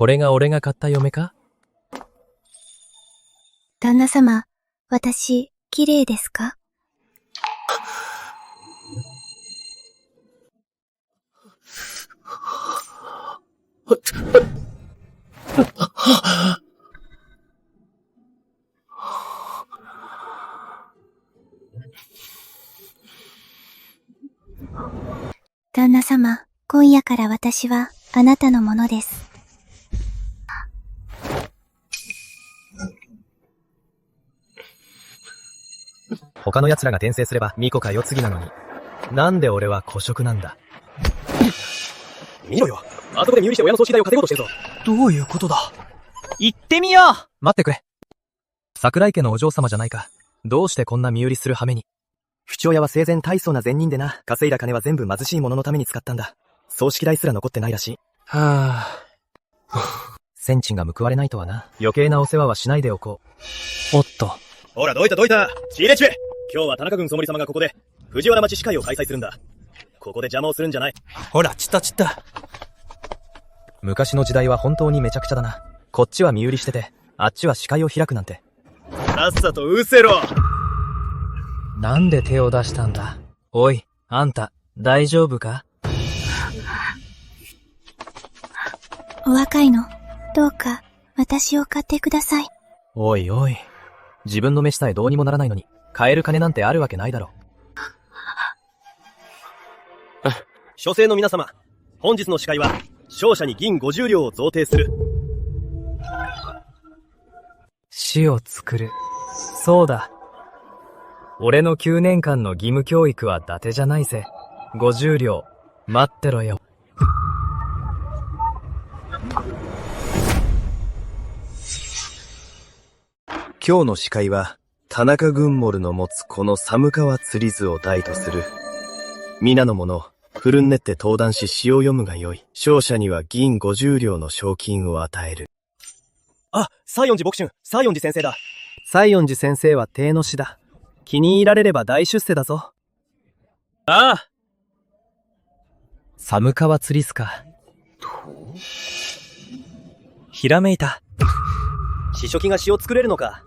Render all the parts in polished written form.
これが俺が買った嫁か？旦那様、私、綺麗ですか？旦那様、今夜から私はあなたのものです。他の奴らが転生すれば巫女か世継ぎなのに、なんで俺は孤食なんだ。見ろよ、あそこで身売りして親の葬式代を稼ごうとしてるぞ。どういうことだ？行ってみよう。待ってくれ。桜井家のお嬢様じゃないか。どうしてこんな身売りする羽目に。父親は生前大層な善人でな、稼いだ金は全部貧しい者のために使ったんだ。葬式代すら残ってないらしい。はぁ。戦地が報われないとはな。余計なお世話はしないでおこう。おっと。ほら、どいた。ちいれちめ。今日は田中郡総森様がここで、藤原町司会を開催するんだ。ここで邪魔をするんじゃない。ほら、ちった。昔の時代は本当にめちゃくちゃだな。こっちは身売りしてて、あっちは視界を開くなんて。さっさと失せろ。なんで手を出したんだ。おい、あんた、大丈夫か？お若いの、どうか、私を買ってください。おい。自分の飯さえどうにもならないのに、買える金なんてあるわけないだろ。諸生の皆様、本日の司会は、勝者に銀50両を贈呈する。死を作る。そうだ。俺の9年間の義務教育は伊達じゃないぜ。50両、待ってろよ。今日の司会は、田中郡守の持つこの寒川釣り図を題とする。皆の者、ふるんねって登壇し詩を読むがよい。勝者には銀50両の賞金を与える。あ、西園寺牧春、西園寺先生だ。西園寺先生は帝の師だ。気に入られれば大出世だぞ。ああ。寒川釣りすか。ひらめいた。試食が詩を作れるのか。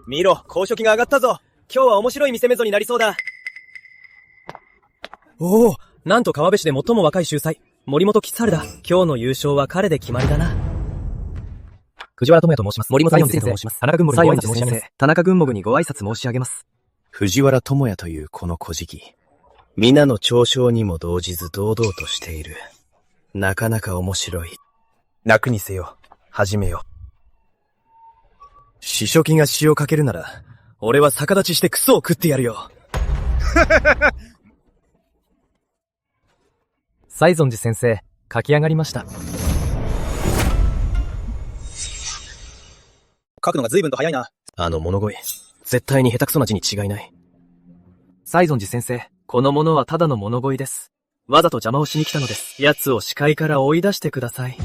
見ろ、公職が上がったぞ。今日は面白い見せ目ぞになりそうだ。おお、なんと川辺市で最も若い秀才、森本吉春だ。今日の優勝は彼で決まりだな。藤原智也と申します。森本西園寺と申します。田中郡守にご挨拶申し上げます。田中郡守にご挨拶申し上げます。藤原智也というこの小じき。皆の嘲笑にも動じず堂々としている。なかなか面白い。楽にせよ。始めよ。試食が詩をかけるなら、俺は逆立ちしてクソを食ってやるよ。西園寺先生、書き上がりました。書くのが随分と早いな。あの物声、絶対に下手くそな字に違いない。西園寺先生、この者はただの物乞いです。わざと邪魔をしに来たのです。奴を視界から追い出してください。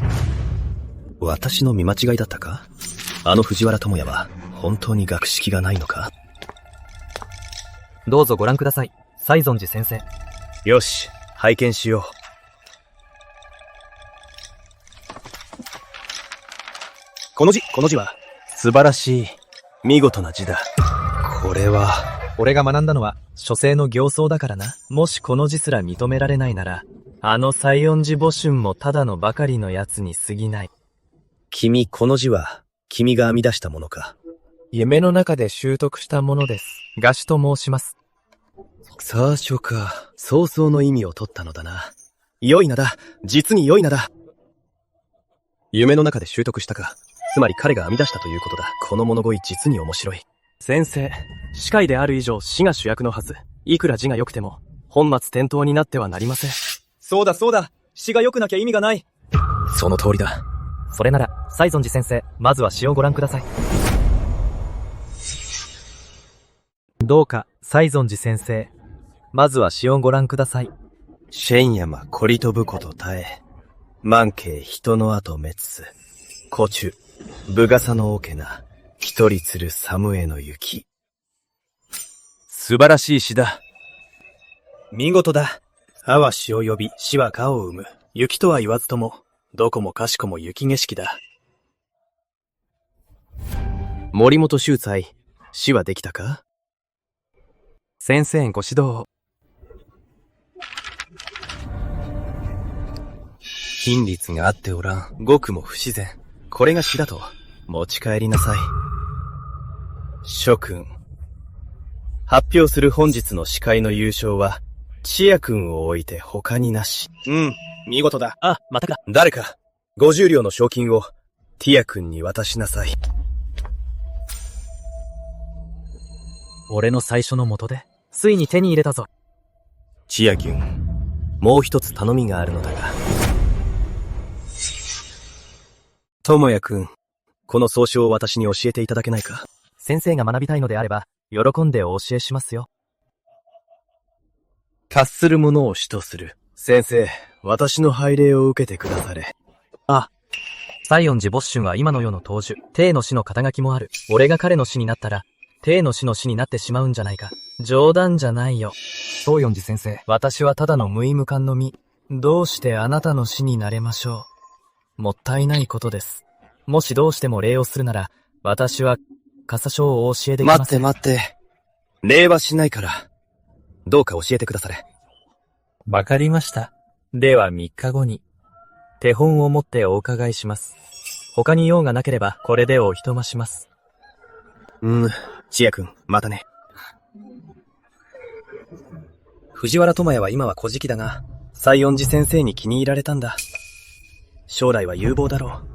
私の見間違いだったか？あの藤原智也は、本当に学識がないのか？どうぞご覧ください、西園寺先生。よし、拝見しよう。この字は、素晴らしい、見事な字だ。これは、俺が学んだのは、書生の形相だからな。もしこの字すら認められないなら、あの西園寺母春もただのばかりのやつに過ぎない。君、この字は、君が編み出したものか？夢の中で習得したものです。画師と申します。さあ、書か。早々の意味を取ったのだな。良い名だ。実に良い名だ。夢の中で習得したか。つまり彼が編み出したということだ。この物乞い実に面白い。先生、司会である以上詩が主役のはず。いくら字が良くても、本末転倒になってはなりません。そうだ。詩が良くなきゃ意味がない。その通りだ。それなら、西園寺先生、まずは詩をご覧ください。どうか、西園寺先生、まずは詩をご覧ください。シ山こり飛ぶこと絶え、万慶人の後滅す。古中、武笠の桶な、一人釣る寒への雪。素晴らしい詩だ。見事だ。阿は詩を呼び、詩は花を生む。雪とは言わずとも、どこもかしこも雪景色だ。森本秀才、死はできたか？先生ご指導を。筋率が合っておらん。ごくも不自然。これが死だと、持ち帰りなさい。諸君。発表する本日の司会の優勝は、千夜君を置いて他になし。見事だ。あ、またか。誰か、50両の賞金を、ティア君に渡しなさい。俺の最初の元で、ついに手に入れたぞ。千夜君、もう一つ頼みがあるのだが。智也君、この草書を私に教えていただけないか？先生が学びたいのであれば、喜んでお教えしますよ。達するものを主とする。先生、私の拝礼を受けてくだされ。西園寺没春は今の世の当主、帝の死の肩書きもある。俺が彼の死になったら、帝の死の死になってしまうんじゃないか。冗談じゃないよ。宗園寺先生、私はただの無意無感の身。どうしてあなたの死になれましょう。もったいないことです。もしどうしても礼をするなら、私は、傘書をお教えできません。待って。礼はしないから。どうか教えてくだされ。わかりました。では3日後に、手本を持ってお伺いします。他に用がなければ、これでおいとまします。千夜君、またね。藤原智也は今は小じだが、西園寺先生に気に入られたんだ。将来は有望だろう。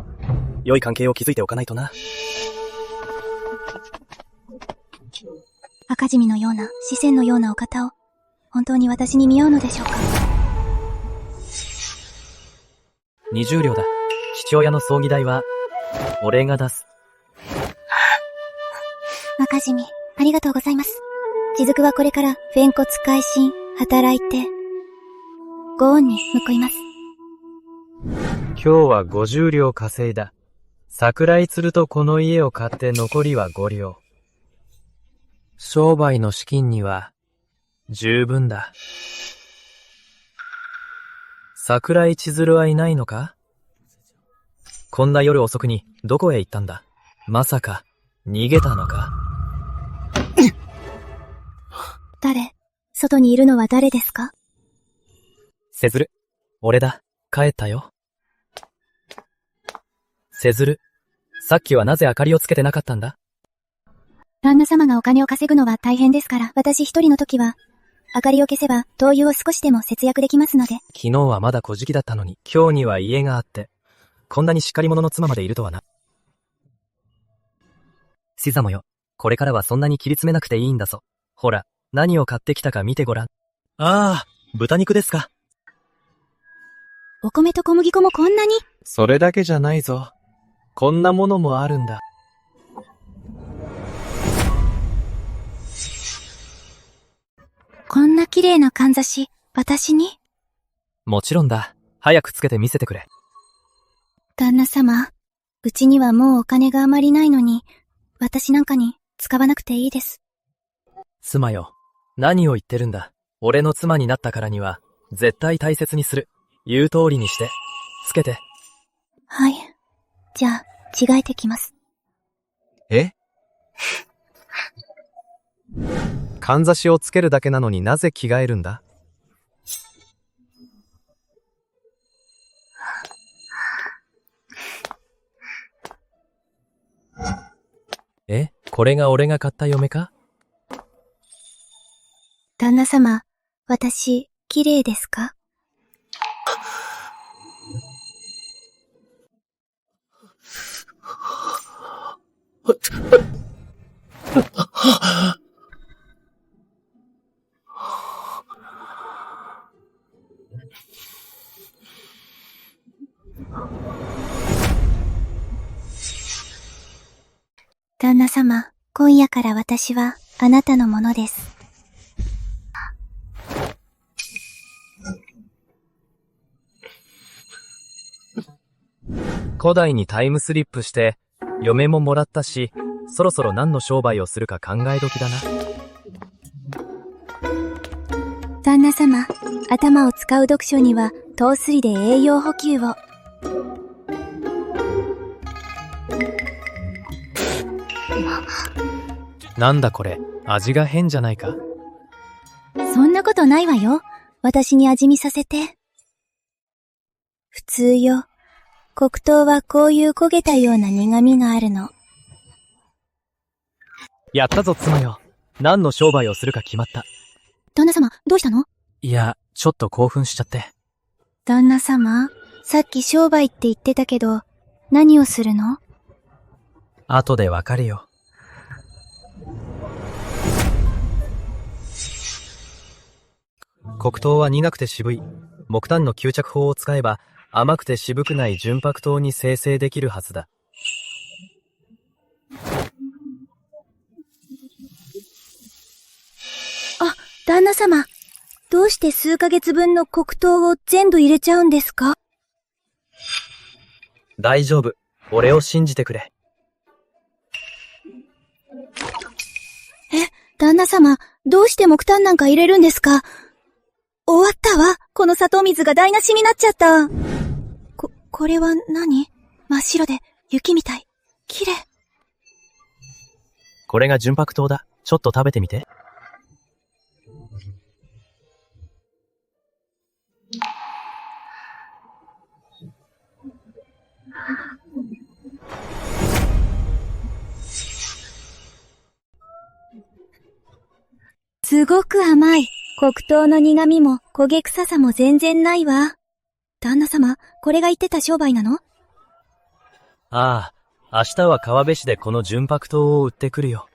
良い関係を築いておかないとな。赤地味のような、視線のようなお方を、本当に私に見合うのでしょうか。20両だ。父親の葬儀代は、俺が出す。赤地味、ありがとうございます。雫はこれから、弁骨改心、働いて、ご恩に報います。今日は50両稼いだ。桜井鶴とこの家を買って残りは5両。商売の資金には、十分だ。桜井千鶴はいないのか？こんな夜遅くにどこへ行ったんだ？まさか、逃げたのか？誰？外にいるのは誰ですか？せずる。俺だ。帰ったよ。せずる。さっきはなぜ明かりをつけてなかったんだ？旦那様がお金を稼ぐのは大変ですから、私一人の時は、明かりを消せば灯油を少しでも節約できますので。昨日はまだ小じだったのに、今日には家があって、こんなにしっかり者の妻までいるとはな。シザモよ、これからはそんなに切り詰めなくていいんだぞ。ほら、何を買ってきたか見てごらん。ああ、豚肉ですか。お米と小麦粉もこんなに？それだけじゃないぞ。こんなものもあるんだ。こんな綺麗なかんざし、私に？もちろんだ。早くつけて見せてくれ。旦那様、うちにはもうお金があまりないのに、私なんかに使わなくていいです。妻よ、何を言ってるんだ。俺の妻になったからには、絶対大切にする。言う通りにして、つけて。はい。じゃあ、着替えてきます。え？かんざしをつけるだけなのになぜ着替えるんだ？え？これが俺が買った嫁か？旦那様、私、綺麗ですか？旦那様、今夜から私はあなたのものです。古代にタイムスリップして、嫁ももらったし、そろそろ何の商売をするか考え時だな。旦那様、頭を使う読書には、糖水で栄養補給を。なんだこれ、味が変じゃないか。そんなことないわよ。私に味見させて。普通よ。黒糖はこういう焦げたような苦味があるの。やったぞ妻よ。何の商売をするか決まった。旦那様、どうしたの？いや、ちょっと興奮しちゃって。旦那様、さっき商売って言ってたけど、何をするの？後でわかるよ。黒糖は苦くて渋い。木炭の吸着法を使えば、甘くて渋くない純白糖に生成できるはずだ。旦那様、どうして数ヶ月分の黒糖を全部入れちゃうんですか？大丈夫。俺を信じてくれ。旦那様、どうして木炭なんか入れるんですか？終わったわ。この砂糖水が台無しになっちゃった。これは何？真っ白で雪みたい。綺麗。これが純白糖だ。ちょっと食べてみて。すごく甘い。黒糖の苦味も焦げ臭さも全然ないわ。旦那様、これが言ってた商売なの？ああ、明日は川辺市でこの純白糖を売ってくるよ。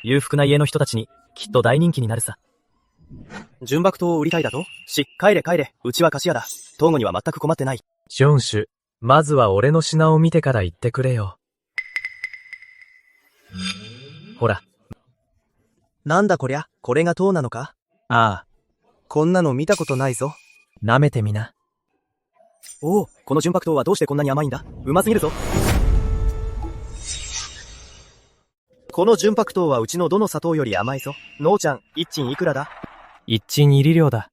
裕福な家の人たちにきっと大人気になるさ。純白糖を売りたいだと？帰れ帰れ。うちは菓子屋だ。東郷には全く困ってない。ジョンシュ、まずは俺の品を見てから言ってくれよ。ほら。なんだこりゃ、これが糖なのか？ああ。こんなの見たことないぞ。舐めてみな。おお、この純白糖はどうしてこんなに甘いんだ？うますぎるぞ。この純白糖はうちのどの砂糖より甘いぞ。のーちゃん、一斤いくらだ？一斤二里両だ。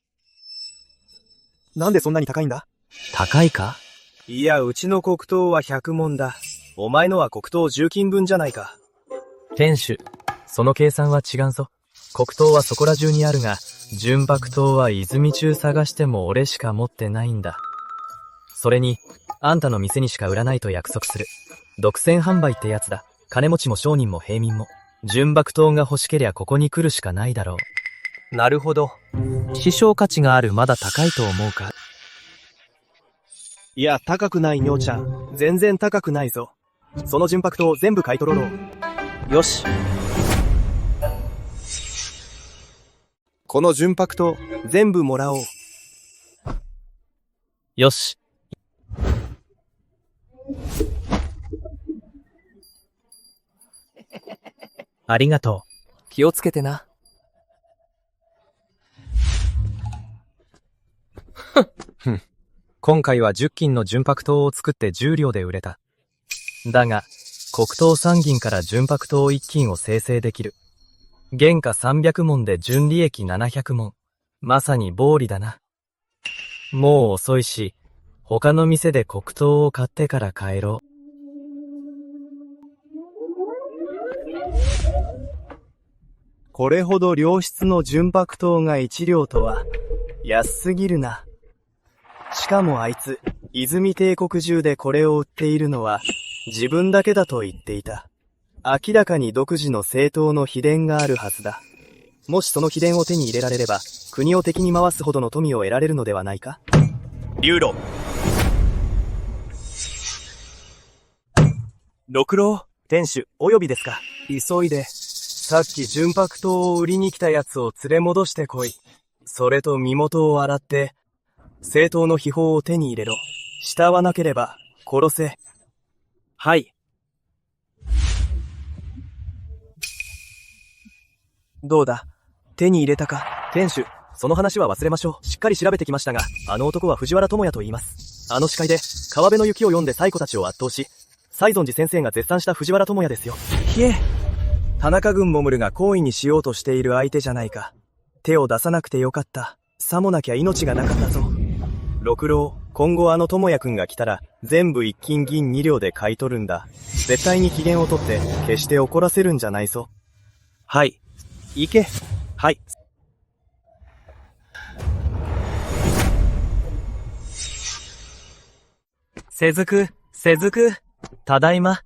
なんでそんなに高いんだ？高いか？いや、うちの黒糖は100文だ。お前のは黒糖10斤分じゃないか。店主、その計算は違うぞ。黒糖はそこら中にあるが、純白糖は泉中探しても俺しか持ってないんだ。それに、あんたの店にしか売らないと約束する。独占販売ってやつだ。金持ちも商人も平民も。純白糖が欲しけりゃここに来るしかないだろう。なるほど。希少価値があるまだ高いと思うか？いや、高くないにょうちゃん。全然高くないぞ。その純白糖全部買い取ろう。よし。この純白糖全部もらおう。よし。ありがとう。気をつけてな。今回は10斤の純白糖を作って10両で売れた。だが、黒糖3銀から純白糖1斤を生成できる。原価300文で純利益700文。まさに暴利だな。もう遅いし、他の店で黒糖を買ってから帰ろう。これほど良質の純白糖が1両とは、安すぎるな。しかもあいつ、泉帝国中でこれを売っているのは、自分だけだと言っていた。明らかに独自の正当の秘伝があるはずだ。もしその秘伝を手に入れられれば、国を敵に回すほどの富を得られるのではないか？竜郎。六郎、店主、お呼びですか？急いで。さっき純白糖を売りに来たやつを連れ戻してこい。それと身元を洗って、正当の秘宝を手に入れろ。慕わなければ、殺せ。はい。どうだ？手に入れたか？店主、その話は忘れましょう。しっかり調べてきましたが、あの男は藤原智也と言います。あの司会で、川辺の雪を読んで最古たちを圧倒し、西園寺先生が絶賛した藤原智也ですよ。ひえ、田中軍守が好意にしようとしている相手じゃないか。手を出さなくてよかった。さもなきゃ命がなかったぞ。六郎、今後あの智也くんが来たら、全部一金銀2両で買い取るんだ。絶対に機嫌を取って、決して怒らせるんじゃないぞ。はい。行け。はい。雫、ただいま。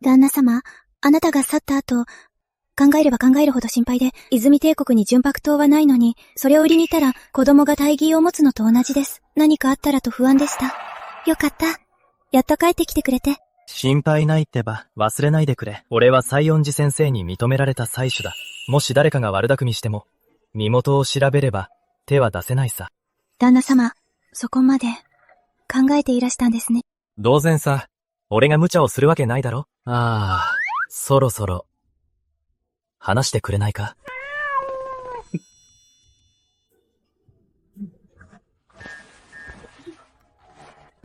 旦那様、あなたが去った後、考えれば考えるほど心配で、泉帝国に純白刀はないのに、それを売りに行ったら子供が大義を持つのと同じです。何かあったらと不安でした。よかった。やっと帰ってきてくれて。心配ないってば、忘れないでくれ。俺は西園寺先生に認められた妻子だ。もし誰かが悪巧みしても、身元を調べれば、手は出せないさ。旦那様、そこまで、考えていらしたんですね。当然さ。俺が無茶をするわけないだろ。ああ、そろそろ、話してくれないか。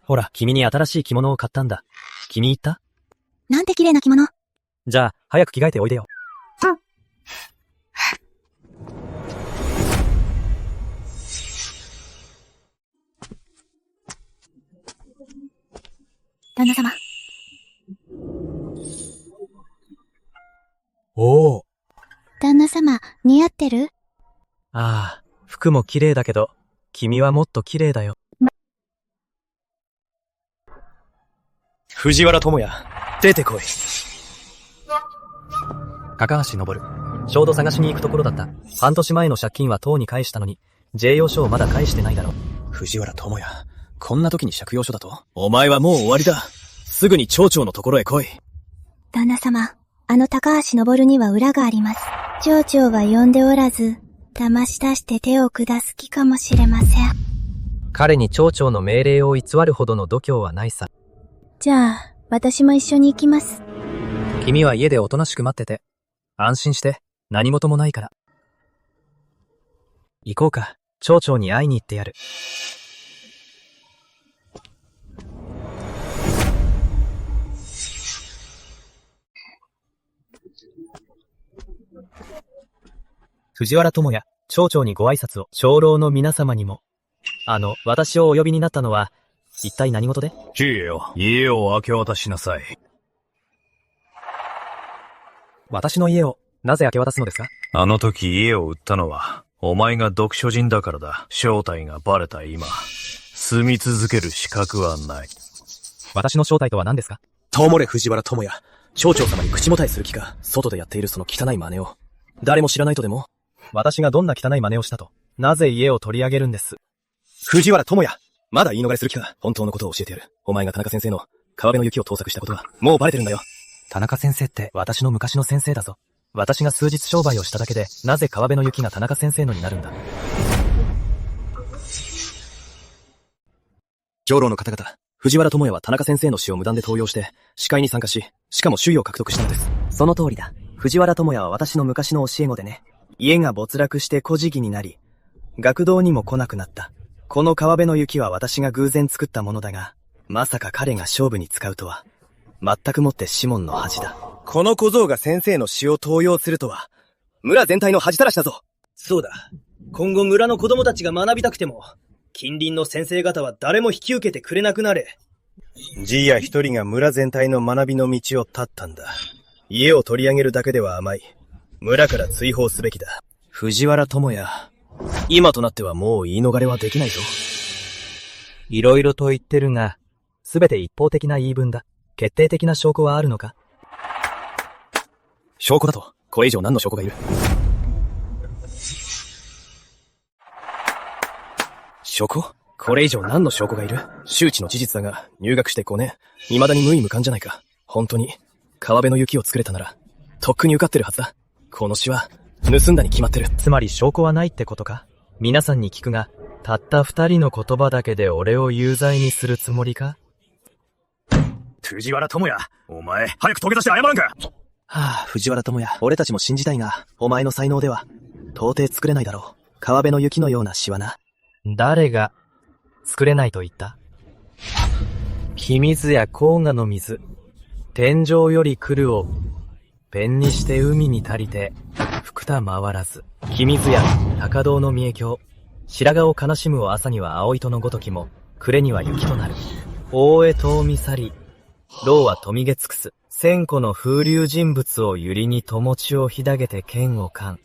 ほら、君に新しい着物を買ったんだ。気に入った？なんて綺麗な着物。じゃあ、早く着替えておいでよ。旦那様。おお。旦那様、似合ってる？ああ、服も綺麗だけど、君はもっと綺麗だよ。藤原智也、出てこい。高橋昇。ちょうど探しに行くところだった。半年前の借金はとうに返したのに、税用書をまだ返してないだろ。藤原智也、こんな時に借用書だと？お前はもう終わりだ。すぐに町長のところへ来い。旦那様、あの高橋昇には裏があります。町長は呼んでおらず、騙し出して手を下す気かもしれません。彼に町長の命令を偽るほどの度胸はないさ。じゃあ、私も一緒に行きます。君は家でおとなしく待ってて。安心して、何事もないから。行こうか。町長に会いに行ってやる。藤原智也、町長にご挨拶を。長老の皆様にも。私をお呼びになったのは、一体何事で？知恵よ、家を明け渡しなさい。私の家を、なぜ明け渡すのですか？あの時家を売ったのは、お前が読書人だからだ。正体がバレた今、住み続ける資格はない。私の正体とは何ですか？ともれ藤原智也、町長様に口もたえする気か。外でやっているその汚い真似を。誰も知らないとでも？私がどんな汚い真似をしたと、なぜ家を取り上げるんです？藤原智也、まだ言い逃れする気か。本当のことを教えてやる。お前が田中先生の川辺の雪を盗作したことは、もうバレてるんだよ。田中先生って私の昔の先生だぞ。私が数日商売をしただけで、なぜ川辺の雪が田中先生のになるんだ。長老の方々、藤原智也は田中先生の詩を無断で盗用して、司会に参加し、しかも首位を獲得したのです。その通りだ。藤原智也は私の昔の教え子でね。家が没落して孤児期になり、学童にも来なくなった。この川辺の雪は私が偶然作ったものだが、まさか彼が勝負に使うとは、全くもってシモンの恥だ。この小僧が先生の詩を盗用するとは、村全体の恥たらしだぞ。そうだ。今後村の子供たちが学びたくても、近隣の先生方は誰も引き受けてくれなくなれ。じいや一人が村全体の学びの道を断ったんだ。家を取り上げるだけでは甘い。村から追放すべきだ。藤原智也、今となってはもう言い逃れはできないぞ。いろいろと言ってるが、すべて一方的な言い分だ。決定的な証拠はあるのか？証拠だと、これ以上何の証拠がいる？証拠？これ以上何の証拠がいる？周知の事実だが、入学して5年、未だに無意無感じゃないか。本当に、川辺の雪を作れたなら、とっくに受かってるはずだ。この詩は、盗んだに決まってる。つまり証拠はないってことか？皆さんに聞くが、たった2人の言葉だけで俺を有罪にするつもりか？藤原智也、お前、早く土下座して謝らんか！はぁ、藤原智也、俺たちも信じたいが、お前の才能では、到底作れないだろう。川辺の雪のような詩はな。誰が、作れないと言った？木水や黄河の水、天上より来るを、ペンにして海に足りて、ふくた回らず。木水や高堂の三重峡、白髪を悲しむを朝には葵とのごときも、暮れには雪となる。大江遠見去り、老は富げ尽くす。千個の風流人物を百合に友地をひだげて剣を噛ん。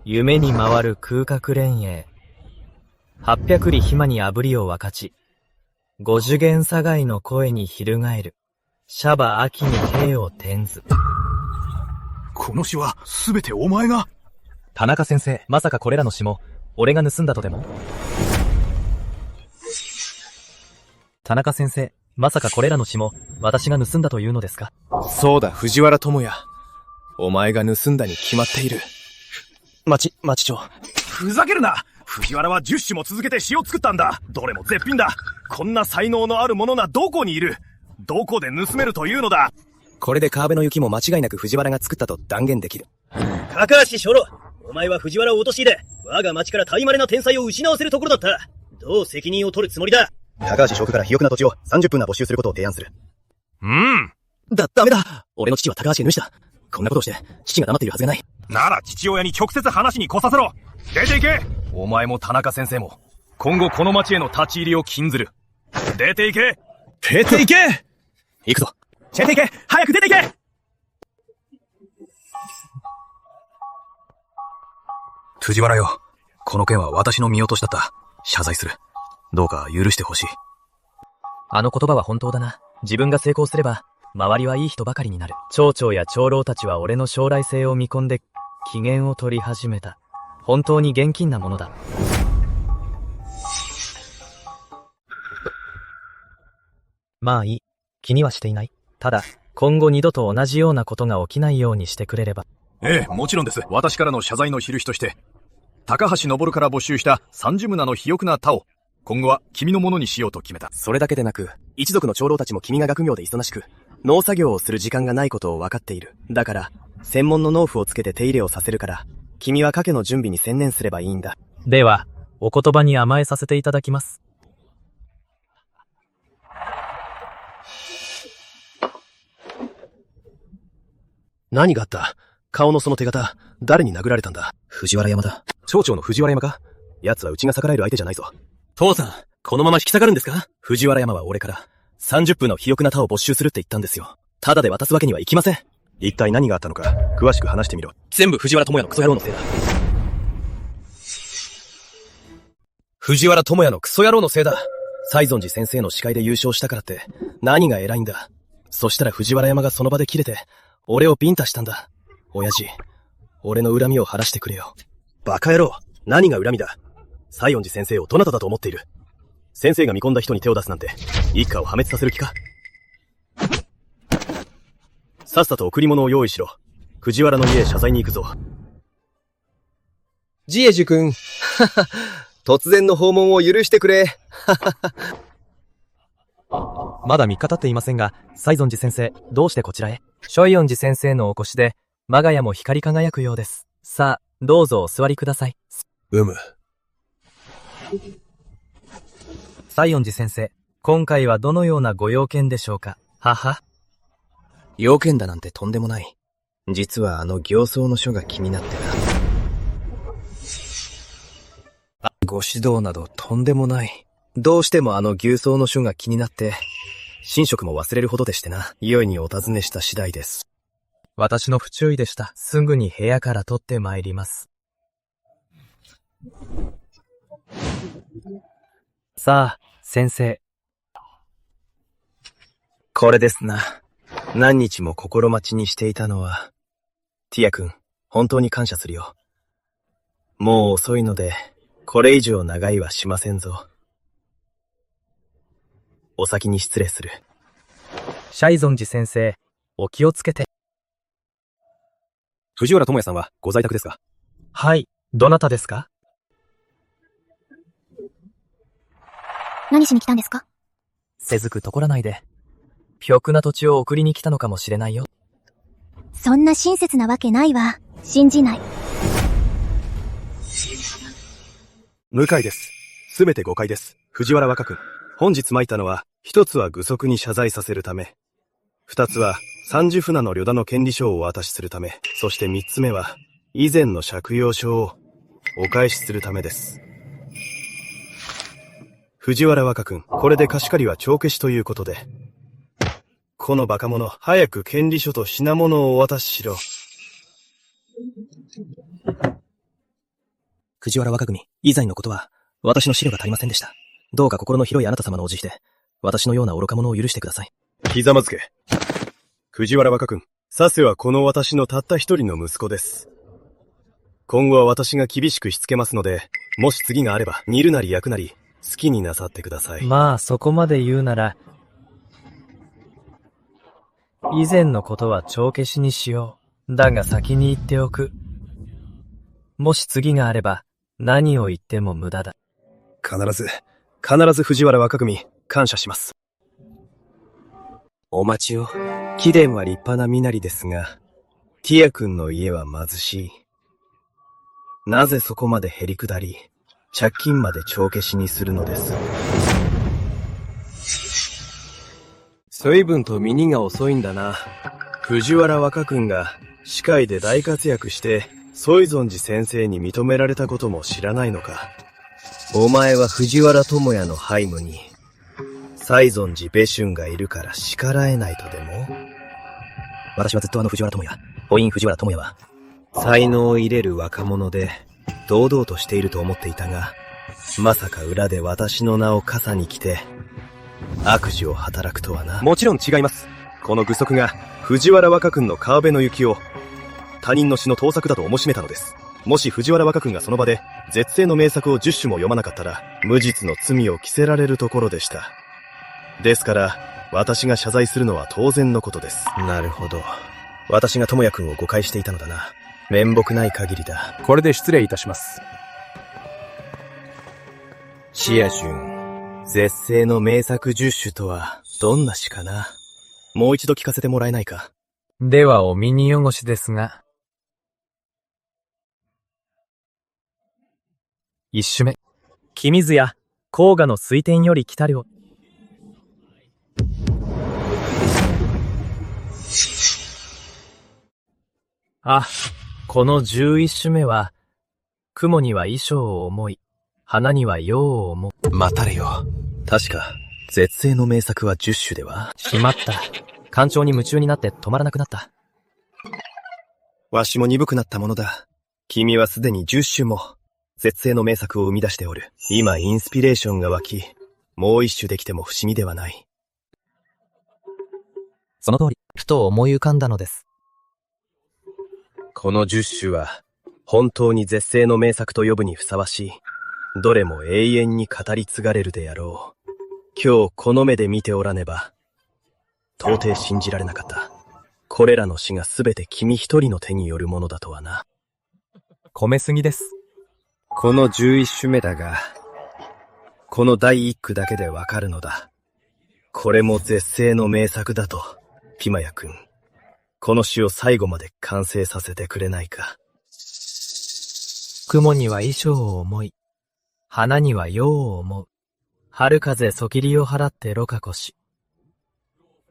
夢に回る空格連営。800里暇に炙りを分かち。五次元差外の声に翻る。シャバ秋に兵を転ず。この詩は、すべてお前が。田中先生、まさかこれらの詩も、俺が盗んだとでも？田中先生、まさかこれらの詩も、私が盗んだというのですか？そうだ、藤原智也。お前が盗んだに決まっている。町長。ふざけるな！藤原は10種も続けて詩を作ったんだ。どれも絶品だ。こんな才能のある者がどこにいる？どこで盗めるというのだ？これで川辺の雪も間違いなく藤原が作ったと断言できる。高橋初老、お前は藤原を陥れ、我が町から大稀な天才を失わせるところだった。どう責任を取るつもりだ？高橋将軍から肥沃な土地を30分な没収することを提案する。ダメだ。俺の父は高橋主だ。こんなことをして、父が黙っているはずがない。なら父親に直接話に来させろ。出て行け！お前も田中先生も、今後この町への立ち入りを禁ずる。出て行け！出て行け！行くぞ。出て行け！早く出て行け！藤原よ、この件は私の見落としだった。謝罪する。どうか許してほしい。あの言葉は本当だな。自分が成功すれば、周りはいい人ばかりになる。町長や長老たちは俺の将来性を見込んで、機嫌を取り始めた。本当に現金なものだ。まあいい。気にはしていない。ただ、今後二度と同じようなことが起きないようにしてくれれば。ええ、もちろんです。私からの謝罪の印として、高橋昇から没収した30棟の肥沃な田を、今後は君のものにしようと決めた。それだけでなく、一族の長老たちも君が学業で忙しく、農作業をする時間がないことを分かっている。だから、専門の農夫をつけて手入れをさせるから、君は家家の準備に専念すればいいんだ。では、お言葉に甘えさせていただきます。何があった？顔のその手形、誰に殴られたんだ？藤原山だ。町長の藤原山か？奴はうちが逆らえる相手じゃないぞ。父さん、このまま引き下がるんですか？藤原山は俺から、30分の肥沃な田を没収するって言ったんですよ。ただで渡すわけにはいきません。一体何があったのか、詳しく話してみろ。全部藤原智也のクソ野郎のせいだ。藤原智也のクソ野郎のせいだ。西園寺先生の司会で優勝したからって、何が偉いんだ。そしたら藤原山がその場で切れて、俺をビンタしたんだ。親父、俺の恨みを晴らしてくれよ。バカ野郎、何が恨みだ。西園寺先生をどなただと思っている。先生が見込んだ人に手を出すなんて、一家を破滅させる気か。さっさと贈り物を用意しろ。藤原の家へ謝罪に行くぞ。ジエジュ君。突然の訪問を許してくれ。まだ3日経っていませんが、西園寺先生、どうしてこちらへ？松園寺先生のお越しで、我が家も光り輝くようです。さあ、どうぞお座りください。西園寺先生、今回はどのようなご用件でしょうか？はは。用件だなんてとんでもない。実は行草の書が気になってな。ご指導などとんでもない。どうしても牛草の書が気になって、寝食も忘れるほどでしてな。故にお尋ねした次第です。私の不注意でした。すぐに部屋から取って参ります。さあ、先生。これですな。何日も心待ちにしていたのは、ティア君、本当に感謝するよ。もう遅いので、これ以上長いはしませんぞ。お先に失礼する。西園寺先生、お気をつけて。藤原智也さんはご在宅ですか？はい、どなたですか？何しに来たんですか？せずくとこらないで。肥沃な土地を送りに来たのかもしれないよ。そんな親切なわけないわ。信じない。向井です。すべて誤解です。藤原若君。本日参ったのは、一つは愚息に謝罪させるため。二つは、30船の旅田の権利書をお渡しするため。そして三つ目は、以前の借用書をお返しするためです。藤原若君、これで貸し借りは帳消しということで。このバカ者、早く権利書と品物をお渡ししろ。藤原若君、以前のことは、私の資料が足りませんでした。どうか心の広いあなた様のお慈悲で、私のような愚か者を許してください。ひざまずけ。藤原若君、させはこの私のたった一人の息子です。今後は私が厳しくしつけますので、もし次があれば、煮るなり焼くなり、好きになさってください。まあそこまで言うなら、以前のことは帳消しにしよう。だが先に言っておく。もし次があれば、何を言っても無駄だ。必ず藤原若君、感謝します。お待ちを。貴殿は立派な身なりですが、ティア君の家は貧しい。なぜそこまでへりくだり、借金まで帳消しにするのです。随分と耳が遅いんだな。藤原若君が歯科医で大活躍して、ソイゾン寺先生に認められたことも知らないのか。お前は藤原智也の背後に、西尊寺ベシュンがいるから叱らえないとでも？私はずっと藤原智也、母音藤原智也は、才能を入れる若者で、堂々としていると思っていたが、まさか裏で私の名を傘に着て、悪事を働くとはな。もちろん違います。この愚足が、藤原若君の川辺の雪を、他人の詩の盗作だと思しめたのです。もし藤原若君がその場で、絶世の名作を10首も読まなかったら、無実の罪を着せられるところでした。ですから、私が謝罪するのは当然のことです。なるほど。私が智也君を誤解していたのだな。面目ない限りだ。これで失礼いたします。シアジュン、絶世の名作10首とは、どんな詩かな。もう一度聞かせてもらえないか。ではお耳汚しですが。一首目。君津や、黄河の水天より来たるを。あ、この11首目は、雲には衣装を思い、花には陽を思う。待たれよ。確か、絶世の名作は10首では？しまった。感情に夢中になって止まらなくなった。わしも鈍くなったものだ。君はすでに10首も、絶世の名作を生み出しておる。今インスピレーションが湧き、もう一首できても不思議ではない。その通り、ふと思い浮かんだのです。この10首は、本当に絶世の名作と呼ぶにふさわしい。どれも永遠に語り継がれるであろう。今日この目で見ておらねば、到底信じられなかった。これらの詩がすべて君一人の手によるものだとはな。込めすぎです。この11首目だが、この第一句だけでわかるのだ。これも絶世の名作だと、ピマヤ君。この詩を最後まで完成させてくれないか。雲には衣装を思い、花には陽を思う。春風そきりを払ってろかこし。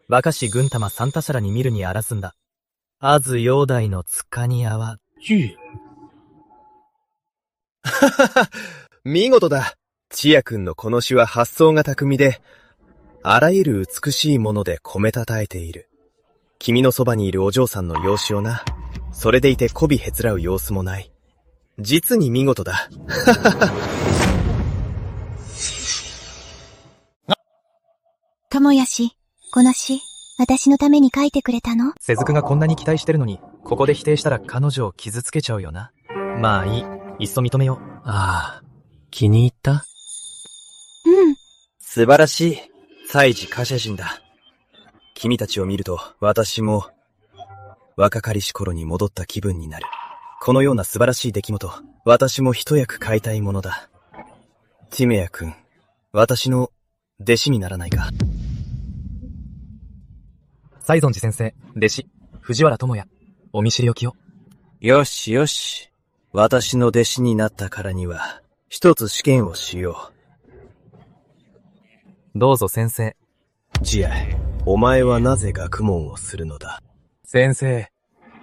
若し軍玉三田皿に見るにあらずんだ。あず陽大の塚にあわ。ははは、見事だ。千也君のこの詩は発想が巧みで、あらゆる美しいもので込めたたえている。君のそばにいるお嬢さんの容姿をな、それでいて媚びへつらう様子もない。実に見事だ。智也氏、この詩、私のために書いてくれたの？瀬津がこんなに期待してるのに、ここで否定したら彼女を傷つけちゃうよな。まあいい。いっそ認めよう。ああ、気に入った？うん。素晴らしい。才児華奢人だ。君たちを見ると、私も、若かりし頃に戻った気分になる。このような素晴らしい出来事、私も一役買いたいものだ。ティメヤ君、私の弟子にならないか。西尊寺先生、弟子、藤原智也、お見知りおきを。よしよし。私の弟子になったからには、一つ試験をしよどうぞ先生。ジアイ、お前はなぜ学問をするのだ？先生、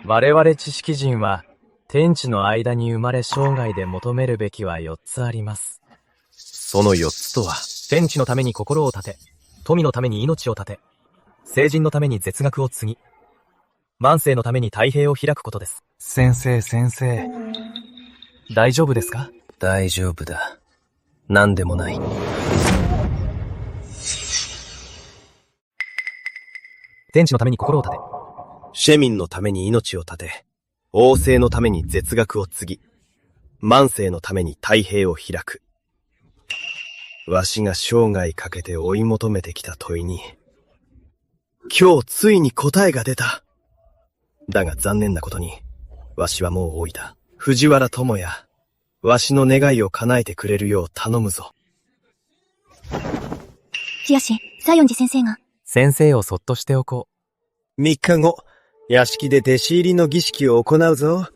我々知識人は、天地の間に生まれ生涯で求めるべきは4つあります。その4つとは、天地のために心を立て、富のために命を立て、聖人のために絶学を継ぎ、万世のために太平を開くことです。先生。大丈夫ですか？大丈夫だ。なんでもない。天地のために心を立て、庶民のために命を立て、王政のために絶学を継ぎ、万世のために太平を開く。わしが生涯かけて追い求めてきた問いに、今日ついに答えが出た。だが残念なことに、わしはもう老いた。藤原友也、わしの願いを叶えてくれるよう頼むぞ。しやし、西園寺先生が。先生をそっとしておこ3日後、屋敷で弟子入りの儀式を行うぞ。はっ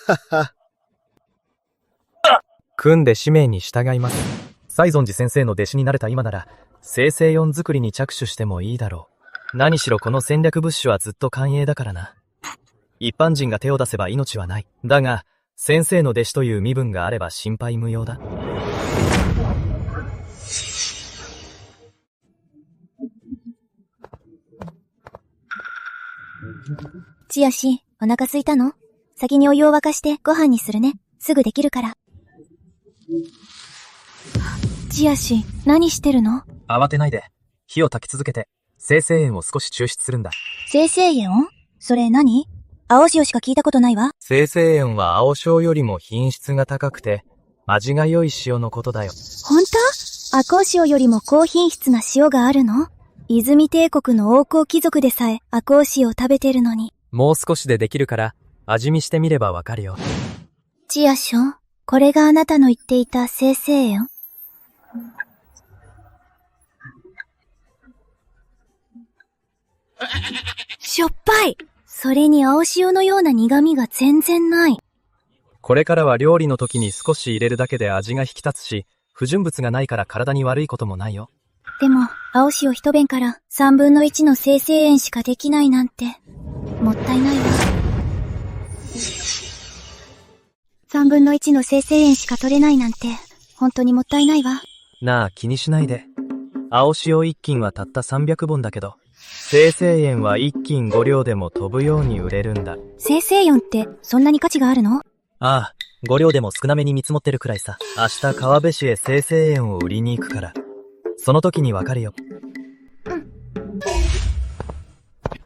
はっは。組んで使命に従います。西園寺先生の弟子になれた今なら、生成4作りに着手してもいいだろう。何しろこの戦略物資はずっと寛永だからな。一般人が手を出せば命はない。だが、先生の弟子という身分があれば心配無用だ。ちやし、お腹空いたの？先にお湯を沸かしてご飯にするね。すぐできるから。ちやし、何してるの？慌てないで。火を焚き続けて、生成塩を少し抽出するんだ。生成塩？それ何？青塩しか聞いたことないわ。生成塩は青塩よりも品質が高くて、味が良い塩のことだよ。ほんと？赤穂塩よりも高品質な塩があるの？泉帝国の王侯貴族でさえ赤穂塩を食べてるのに。もう少しでできるから、味見してみればわかるよ。ちやしょ、これがあなたの言っていた生成塩？しょっぱい。それに青塩のような苦味が全然ない。これからは料理の時に少し入れるだけで味が引き立つし、不純物がないから体に悪いこともないよ。でも、青塩一弁から3分の1の生成塩しかできないなんて、もったいないわ。3分の1の生成塩しか取れないなんて、本当にもったいないわ。なあ、気にしないで。青塩1斤はたった300本だけど、生成塩は1斤5両でも飛ぶように売れるんだ。生成塩ってそんなに価値があるの？ああ、5両でも少なめに見積もってるくらいさ。明日川辺市へ生成塩を売りに行くから、その時にわかるよ。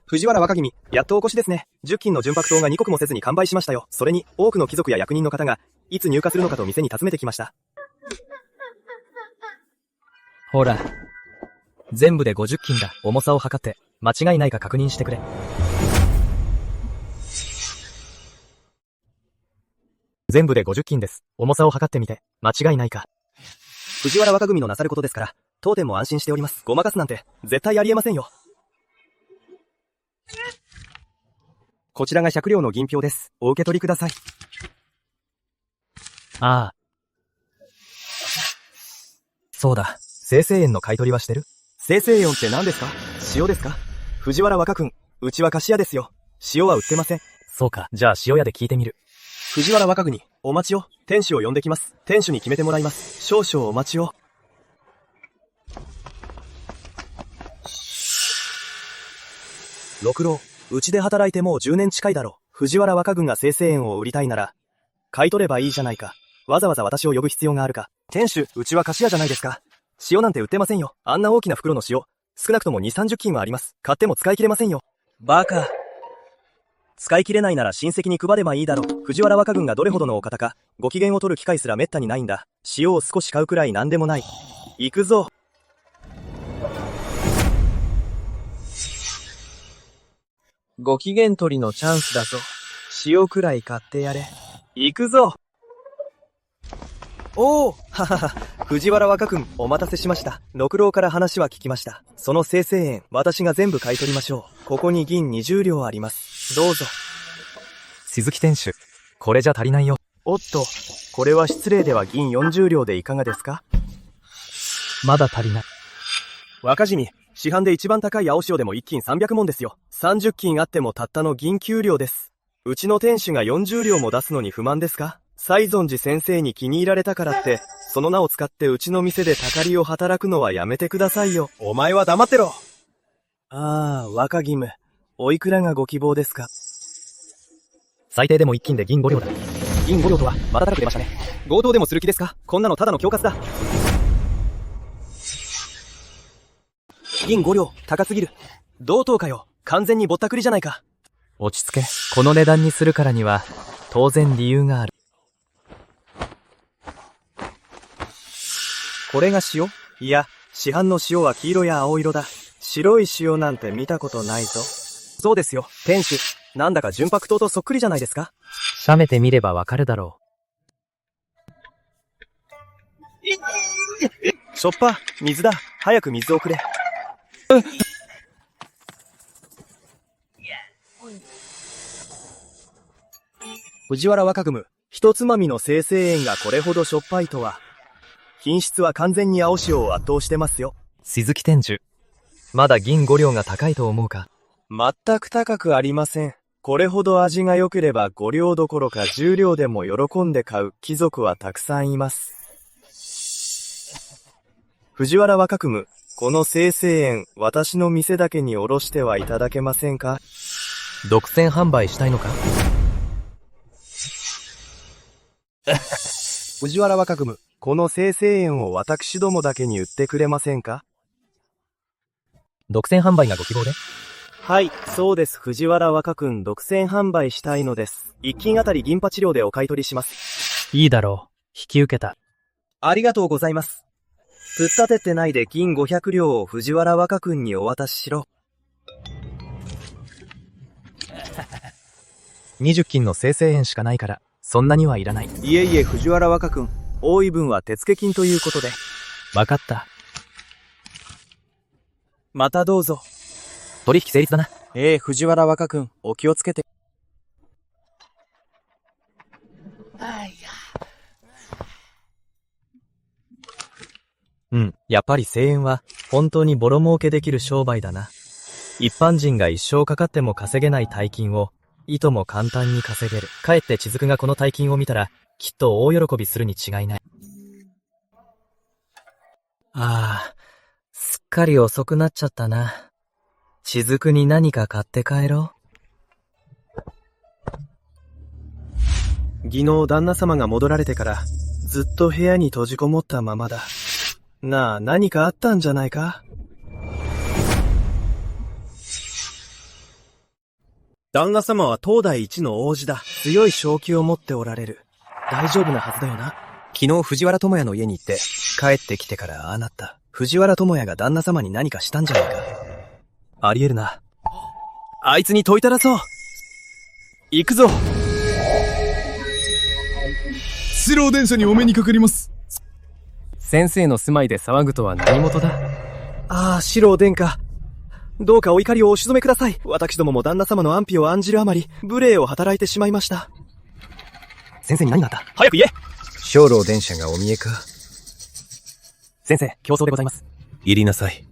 藤原若君、やっとお越しですね。10斤の純白糖が2刻もせずに完売しましたよ。それに、多くの貴族や役人の方が、いつ入荷するのかと店に訪ねてきました。ほら、全部で50斤だ。重さを測って、間違いないか確認してくれ。全部で50斤です。重さを測ってみて、間違いないか。藤原若組のなさることですから、当店も安心しております。ごまかすなんて、絶対ありえませんよ。こちらが100両の銀票です。お受け取りください。ああ。そうだ。生成塩の買い取りはしてる？生成塩って何ですか？塩ですか？藤原若君、うちは菓子屋ですよ。塩は売ってません。そうか。じゃあ塩屋で聞いてみる。藤原若国、お待ちを。店主を呼んできます。店主に決めてもらいます。少々お待ちを。六郎、うちで働いてもう10年近いだろう。藤原若軍が生成塩を売りたいなら、買い取ればいいじゃないか。わざわざ私を呼ぶ必要があるか。店主、うちは菓子屋じゃないですか。塩なんて売ってませんよ。あんな大きな袋の塩、少なくとも2、30斤はあります。買っても使い切れませんよ。バカ。使い切れないなら親戚に配ればいいだろう。藤原若軍がどれほどのお方か、ご機嫌を取る機会すら滅多にないんだ。塩を少し買うくらいなんでもない。行くぞ。ご機嫌取りのチャンスだぞ。塩くらい買ってやれ。行くぞ。おお、ははは、藤原若君、お待たせしました。六郎から話は聞きました。その生成塩、私が全部買い取りましょう。ここに銀20両あります。どうぞ。鈴木店主、これじゃ足りないよ。おっと、これは失礼では銀40両でいかがですか？まだ足りない。若君、市販で一番高い青塩でも1斤300文ですよ。30斤あってもたったの銀9両です。うちの店主が40両も出すのに不満ですか？西尊寺先生に気に入られたからって、その名を使ってうちの店でたかりを働くのはやめてくださいよ。お前は黙ってろ。ああ、若義務。おいくらがご希望ですか？最低でも一斤で銀5両だ。銀5両とは、また高く出ましたね。強盗でもする気ですか？こんなのただの恐喝だ。銀5両、高すぎる。同等かよ。完全にぼったくりじゃないか。落ち着け。この値段にするからには、当然理由がある。これが塩？いや、市販の塩は黄色や青色だ。白い塩なんて見たことないぞ。そうですよ、店主。なんだか純白糖とそっくりじゃないですか。冷めてみればわかるだろしょっぱ、水だ。早く水をくれ。藤原若組、一つまみの生成塩がこれほどしょっぱいとは。品質は完全に青塩を圧倒してますよ。鈴木店主。まだ銀5両が高いと思うか？全く高くありません。これほど味が良ければ5両どころか10両でも喜んで買う貴族はたくさんいます。藤原若組、この生成塩、私の店だけにおろしてはいただけませんか？独占販売したいのか？藤原若組、この生成塩を私どもだけに売ってくれませんか？独占販売がご希望で？はい、そうです。藤原若君、独占販売したいのです。一斤あたり銀8両でお買い取りします。いいだろう。引き受けた。ありがとうございます。ぶっ立ててないで銀500両を藤原若君にお渡ししろ。20斤の生成塩しかないから、そんなにはいらない。いえいえ、藤原若君、多い分は手付金ということで。わかった。またどうぞ。取引成立だな。藤原若君、お気をつけて。やっぱり声援は本当にボロ儲けできる商売だな。一般人が一生かかっても稼げない大金を、いとも簡単に稼げる。かえって千鶴がこの大金を見たら、きっと大喜びするに違いない。すっかり遅くなっちゃったな。千鶴に何か買って帰ろ昨日旦那様が戻られてから、ずっと部屋に閉じこもったままだ。なあ、何かあったんじゃないか？旦那様は当代一の王子だ。強い正気を持っておられる。大丈夫なはずだよな。昨日藤原智也の家に行って、帰ってきてからああなった。藤原智也が旦那様に何かしたんじゃないか。ありえるな。あいつに問いただそう。行くぞ。四郎電車にお目にかかります。先生の住まいで騒ぐとは何事だ？四郎殿下。どうかお怒りをお鎮めください。私どもも旦那様の安否を案じるあまり、無礼を働いてしまいました。先生に何があった？早く言え！兵糧電車がお見えか？先生、競争でございます。入りなさい。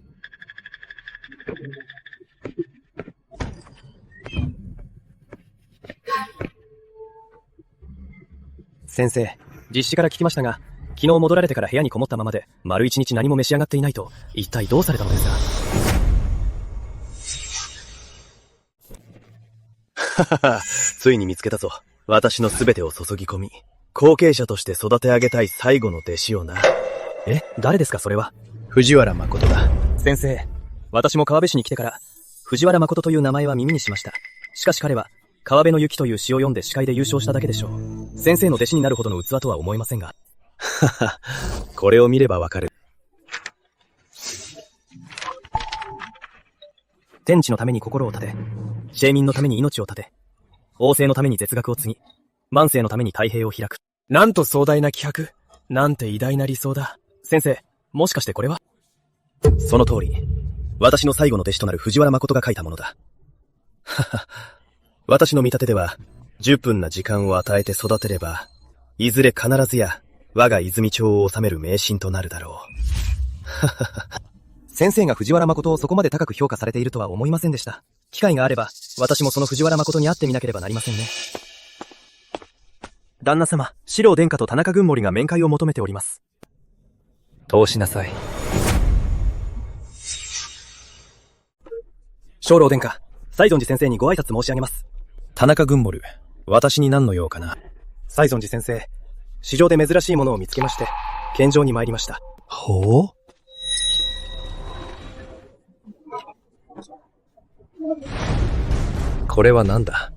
先生、実子から聞きましたが、昨日戻られてから部屋にこもったままで、丸一日何も召し上がっていないと、一体どうされたのですか？ついに見つけたぞ。私の全てを注ぎ込み、後継者として育て上げたい最後の弟子をな。誰ですかそれは？藤原誠だ。先生、私も川辺市に来てから、藤原誠という名前は耳にしました。しかし彼は、川辺の雪という詩を読んで司会で優勝しただけでしょう。先生の弟子になるほどの器とは思えませんが。これを見ればわかる。天地のために心を立て、庶民のために命を立て、王政のために絶学を継ぎ、万世のために太平を開く。なんと壮大な気迫。なんて偉大な理想だ。先生、もしかしてこれは？その通り。私の最後の弟子となる藤原誠が書いたものだ。私の見立てでは、10分な時間を与えて育てれば、いずれ必ずや、我が泉町を治める迷信となるだろう。先生が藤原誠をそこまで高く評価されているとは思いませんでした。機会があれば、私もその藤原誠に会ってみなければなりませんね。旦那様、四郎殿下と田中軍守が面会を求めております。通しなさい。四郎殿下、西園寺先生にご挨拶申し上げます。田中軍守、私に何の用かな。西園寺先生、市場で珍しいものを見つけまして、献上に参りました。ほう？これは何だ？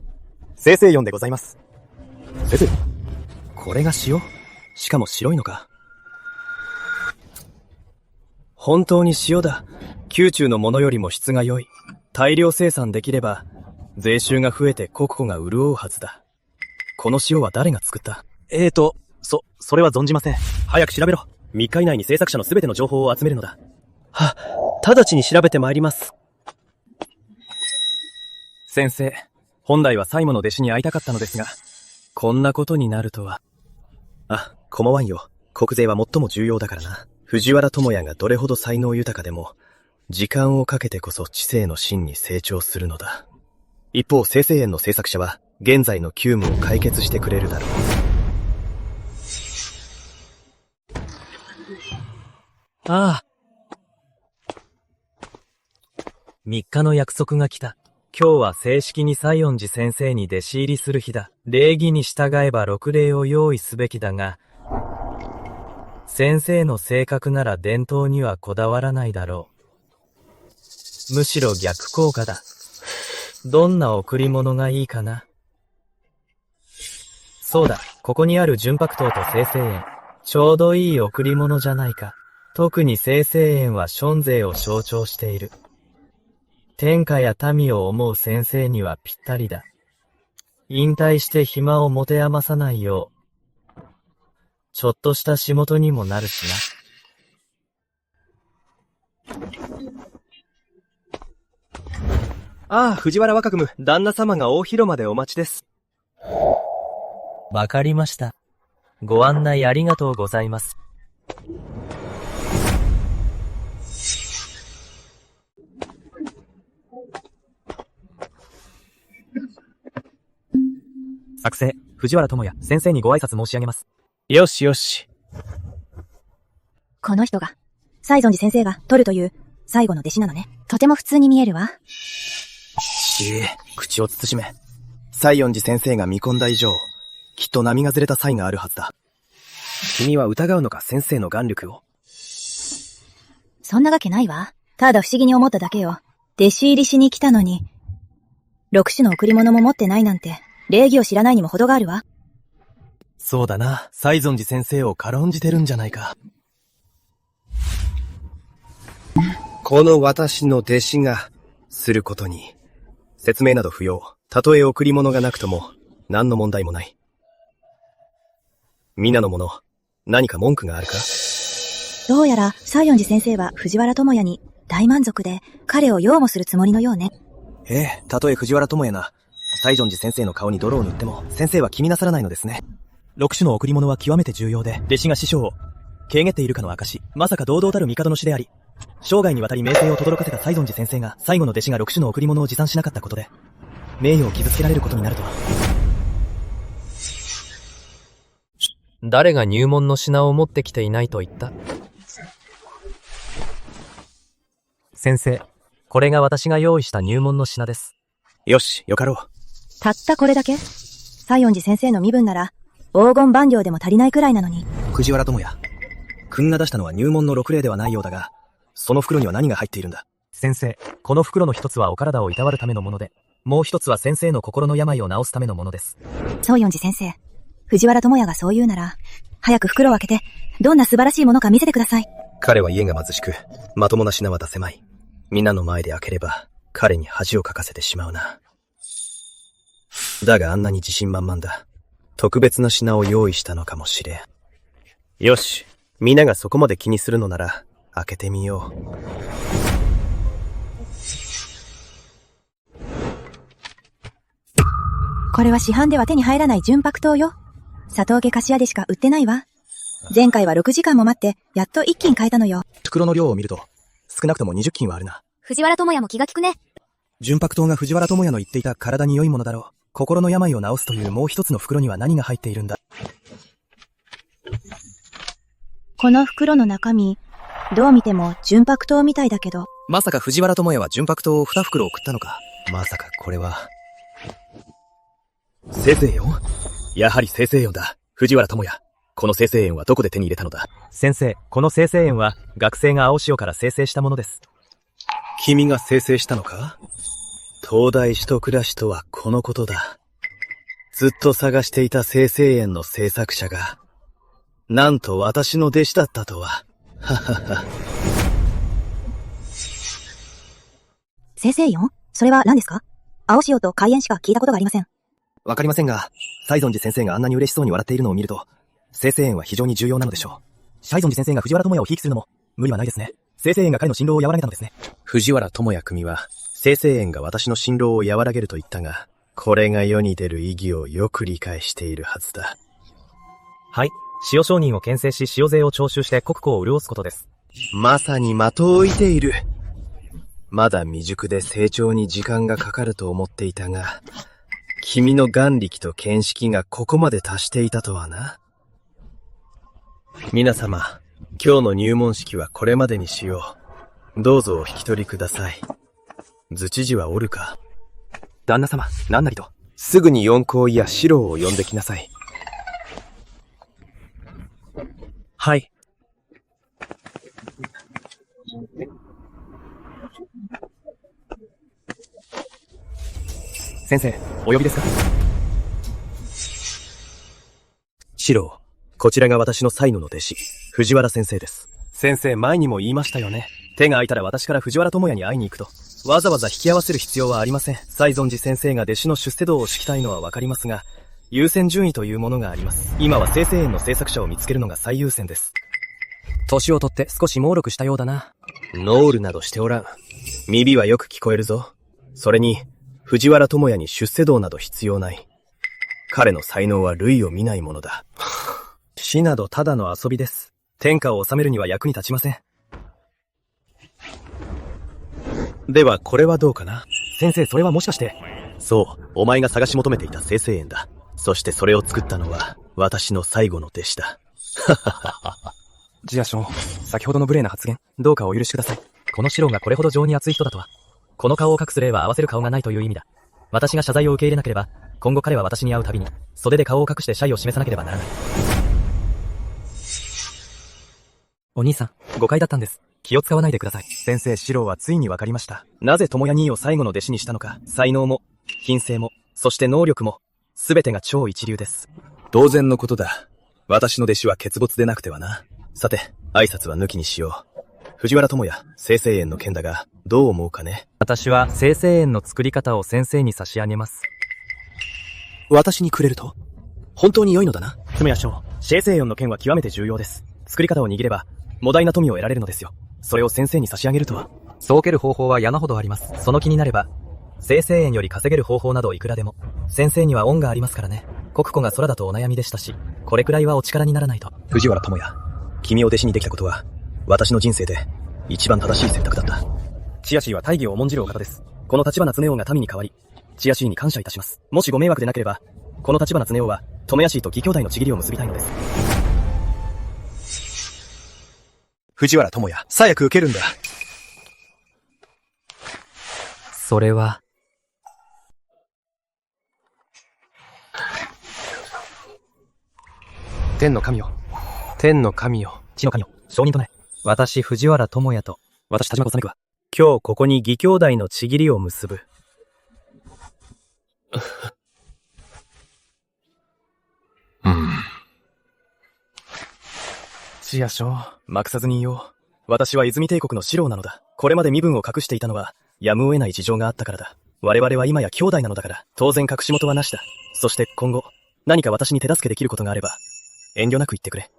清々園でございます。先生、これが塩？しかも白いのか。本当に塩だ。宮中のものよりも質が良い。大量生産できれば、税収が増えて国庫が潤うはずだ。この塩は誰が作った？それは存じません。早く調べろ。3日以内に制作者のすべての情報を集めるのだ。直ちに調べてまいります。先生、本来は最後の弟子に会いたかったのですが、こんなことになるとは。構わんよ。国税は最も重要だからな。藤原智也がどれほど才能豊かでも、時間をかけてこそ知性の真に成長するのだ。一方、清々園の制作者は、現在の急務を解決してくれるだろう。ああ。3日の約束が来た。今日は正式に西園寺先生に弟子入りする日だ。礼儀に従えば六礼を用意すべきだが、先生の性格なら伝統にはこだわらないだろう。むしろ逆効果だ。どんな贈り物がいいかな。そうだ、ここにある純白桃と清々園。ちょうどいい贈り物じゃないか。特に清々園は尊税を象徴している。天下や民を思う先生にはぴったりだ。引退して暇を持て余さないよう、ちょっとした仕事にもなるしな。藤原若君、旦那様が大広間でお待ちです。わかりました。ご案内ありがとうございます。作成、藤原智也、先生にご挨拶申し上げます。よしよし。この人が、西園寺先生が取るという最後の弟子なのね。とても普通に見えるわ。口を慎め。西園寺先生が見込んだ以上、きっと波がずれた際があるはずだ。君は疑うのか、先生の眼力を。そんなわけないわ。ただ不思議に思っただけよ。弟子入りしに来たのに、6種の贈り物も持ってないなんて、礼儀を知らないにも程があるわ。そうだな、西園寺先生を軽んじてるんじゃないか。この私の弟子が、することに、説明など不要。たとえ贈り物がなくとも、何の問題もない。皆の者、何か文句があるか？どうやら、西園寺先生は藤原智也に大満足で、彼を擁護するつもりのようね。たとえ藤原智也な、西園寺先生の顔に泥を塗っても、先生は気になさらないのですね。6種の贈り物は極めて重要で、弟子が師匠を、軽減っているかの証、まさか堂々たる帝の師であり、生涯にわたり名声を轟かせた西園寺先生が、最後の弟子が6種の贈り物を持参しなかったことで、名誉を傷つけられることになるとは。誰が入門の品を持ってきていないと言った？先生、これが私が用意した入門の品です。よし、よかろう。たったこれだけ？西園寺先生の身分なら、黄金万両でも足りないくらいなのに。藤原智也、君が出したのは入門の6例ではないようだが、その袋には何が入っているんだ？先生、この袋の一つはお体をいたわるためのもので、もう一つは先生の心の病を治すためのものです。西園寺先生、藤原智也がそう言うなら、早く袋を開けて、どんな素晴らしいものか見せてください。彼は家が貧しく、まともな品は出せまい。皆の前で開ければ、彼に恥をかかせてしまうな。だがあんなに自信満々だ。特別な品を用意したのかもしれん。よし、皆がそこまで気にするのなら、開けてみよう。これは市販では手に入らない純白桃よ。佐藤家菓子屋でしか売ってないわ。前回は6時間も待って、やっと一斤買えたのよ。袋の量を見ると、少なくとも20斤はあるな。藤原智也も気が利くね。純白糖が藤原智也の言っていた体に良いものだろう。心の病を治すというもう一つの袋には何が入っているんだ。この袋の中身、どう見ても純白糖みたいだけど。まさか藤原智也は純白糖を2袋送ったのか。まさかこれは。生成塩？やはり生成塩だ。藤原智也。この生成塩はどこで手に入れたのだ？先生、この生成塩は学生が青潮から生成したものです。君が生成したのか？東大一暮らしとはこのことだ。ずっと探していた生成塩の制作者が、なんと私の弟子だったとは。ははは。生成塩？それは何ですか？青潮と海塩しか聞いたことがありません。わかりませんが、西園寺先生があんなに嬉しそうに笑っているのを見ると、生成塩は非常に重要なのでしょう。西園寺先生が藤原智也をひいきするのも、無理はないですね。生成塩が彼の心労を和らげたのですね。藤原智也組は、生成塩が私の心労を和らげると言ったが、これが世に出る意義をよく理解しているはずだ。はい。塩商人を牽制し塩税を徴収して国庫を潤すことです。まさに的を射ている。まだ未熟で成長に時間がかかると思っていたが、君の眼力と見識がここまで達していたとはな。皆様、今日の入門式はこれまでにしよう。どうぞお引き取りください。図知事はおるか？旦那様、何なりと。すぐに四皇や四郎を呼んできなさい。はい。先生、お呼びですか？四郎、こちらが私の最後の弟子、藤原先生です。先生、前にも言いましたよね。手が空いたら私から藤原智也に会いに行くと。わざわざ引き合わせる必要はありません。西園寺先生が弟子の出世道を敷きたいのはわかりますが、優先順位というものがあります。今は生成塩の制作者を見つけるのが最優先です。年を取って少し猛録したようだな。ノールなどしておらん。耳はよく聞こえるぞ。それに、藤原智也に出世道など必要ない。彼の才能は類を見ないものだ。死などただの遊びです。天下を治めるには役に立ちません。ではこれはどうかな？先生、それはもしかして。そう、お前が探し求めていた生成塩だ。そしてそれを作ったのは、私の最後の弟子だ。ジアション、先ほどの無礼な発言、どうかお許しください。この四郎がこれほど情に熱い人だとは。この顔を隠す例は合わせる顔がないという意味だ。私が謝罪を受け入れなければ、今後彼は私に会うたびに、袖で顔を隠して謝意を示さなければならない。お兄さん、誤解だったんです。気を使わないでください。先生、四郎はついに分かりました。なぜ智也兄を最後の弟子にしたのか。才能も、品性も、そして能力も、すべてが超一流です。当然のことだ。私の弟子は欠没でなくてはな。さて、挨拶は抜きにしよう。藤原智也、生成塩の件だが、どう思うかね？私は生成塩の作り方を先生に差し上げます。私にくれると？本当に良いのだな。つむや将、生成塩の件は極めて重要です。作り方を握れば、莫大な富を得られるのですよ。それを先生に差し上げるとは。そう受ける方法は山ほどあります。その気になれば、生成塩より稼げる方法などいくらでも。先生には恩がありますからね。国庫が空だとお悩みでしたし、これくらいはお力にならないと。藤原智也、君を弟子にできたことは、私の人生で一番正しい選択だった。チアシーは大義を重んじるお方です。この立花常夫が民に代わり、チアシーに感謝いたします。もしご迷惑でなければ、この立花常夫は、友ヤシーと義兄弟の契りを結びたいのです。藤原智也、早く受けるんだ。それは。天の神よ。天の神よ。地の神よ。証人となれ。私、藤原智也と、私、田島小実は、今日ここに義兄弟の契りを結ぶ。チア将、まくさずに言おう。私は泉帝国の四郎なのだ。これまで身分を隠していたのは、やむを得ない事情があったからだ。我々は今や兄弟なのだから、当然隠し事はなしだ。そして今後、何か私に手助けできることがあれば、遠慮なく言ってくれ。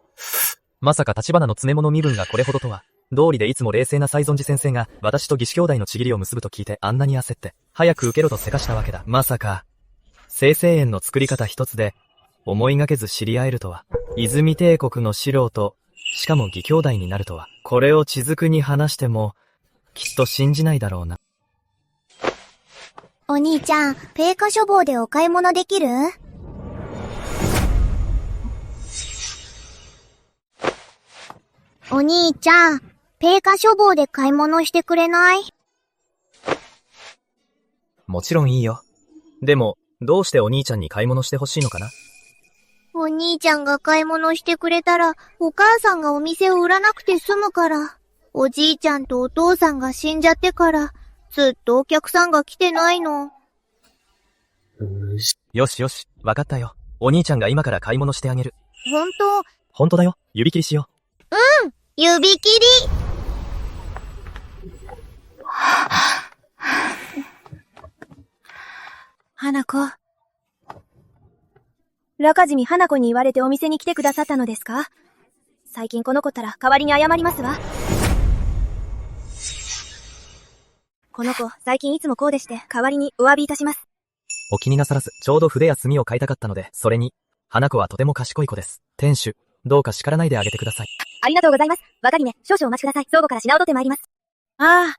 まさか立花の詰め物身分がこれほどとは。道理でいつも冷静な西園寺先生が、私と義士兄弟の契りを結ぶと聞いてあんなに焦って、早く受けろとせかしたわけだ。まさか、生成塩の作り方一つで、思いがけず知り合えるとは。泉帝国の四郎と、しかも義兄弟になるとは。これを地図に話しても、きっと信じないだろうな。お兄ちゃん、ペイカ書房でお買い物できる？お兄ちゃん、ペイカ書房で買い物してくれない？もちろんいいよ。でも、どうしてお兄ちゃんに買い物してほしいのかな？お兄ちゃんが買い物してくれたら、お母さんがお店を売らなくて済むから。おじいちゃんとお父さんが死んじゃってから、ずっとお客さんが来てないの。よしよし、わかったよ。お兄ちゃんが今から買い物してあげる。ほんと？ほんとだよ。指切りしよ指切り！花子。中島花子に言われてお店に来てくださったのですか？最近この子ったら代わりに謝りますわ。この子、最近いつもこうでして、代わりにお詫びいたします。お気になさらず、ちょうど筆や墨を買いたかったので、それに、花子はとても賢い子です。店主、どうか叱らないであげてください。ありがとうございます。若姫、少々お待ちください。倉庫から品を取ってまいります。ああ。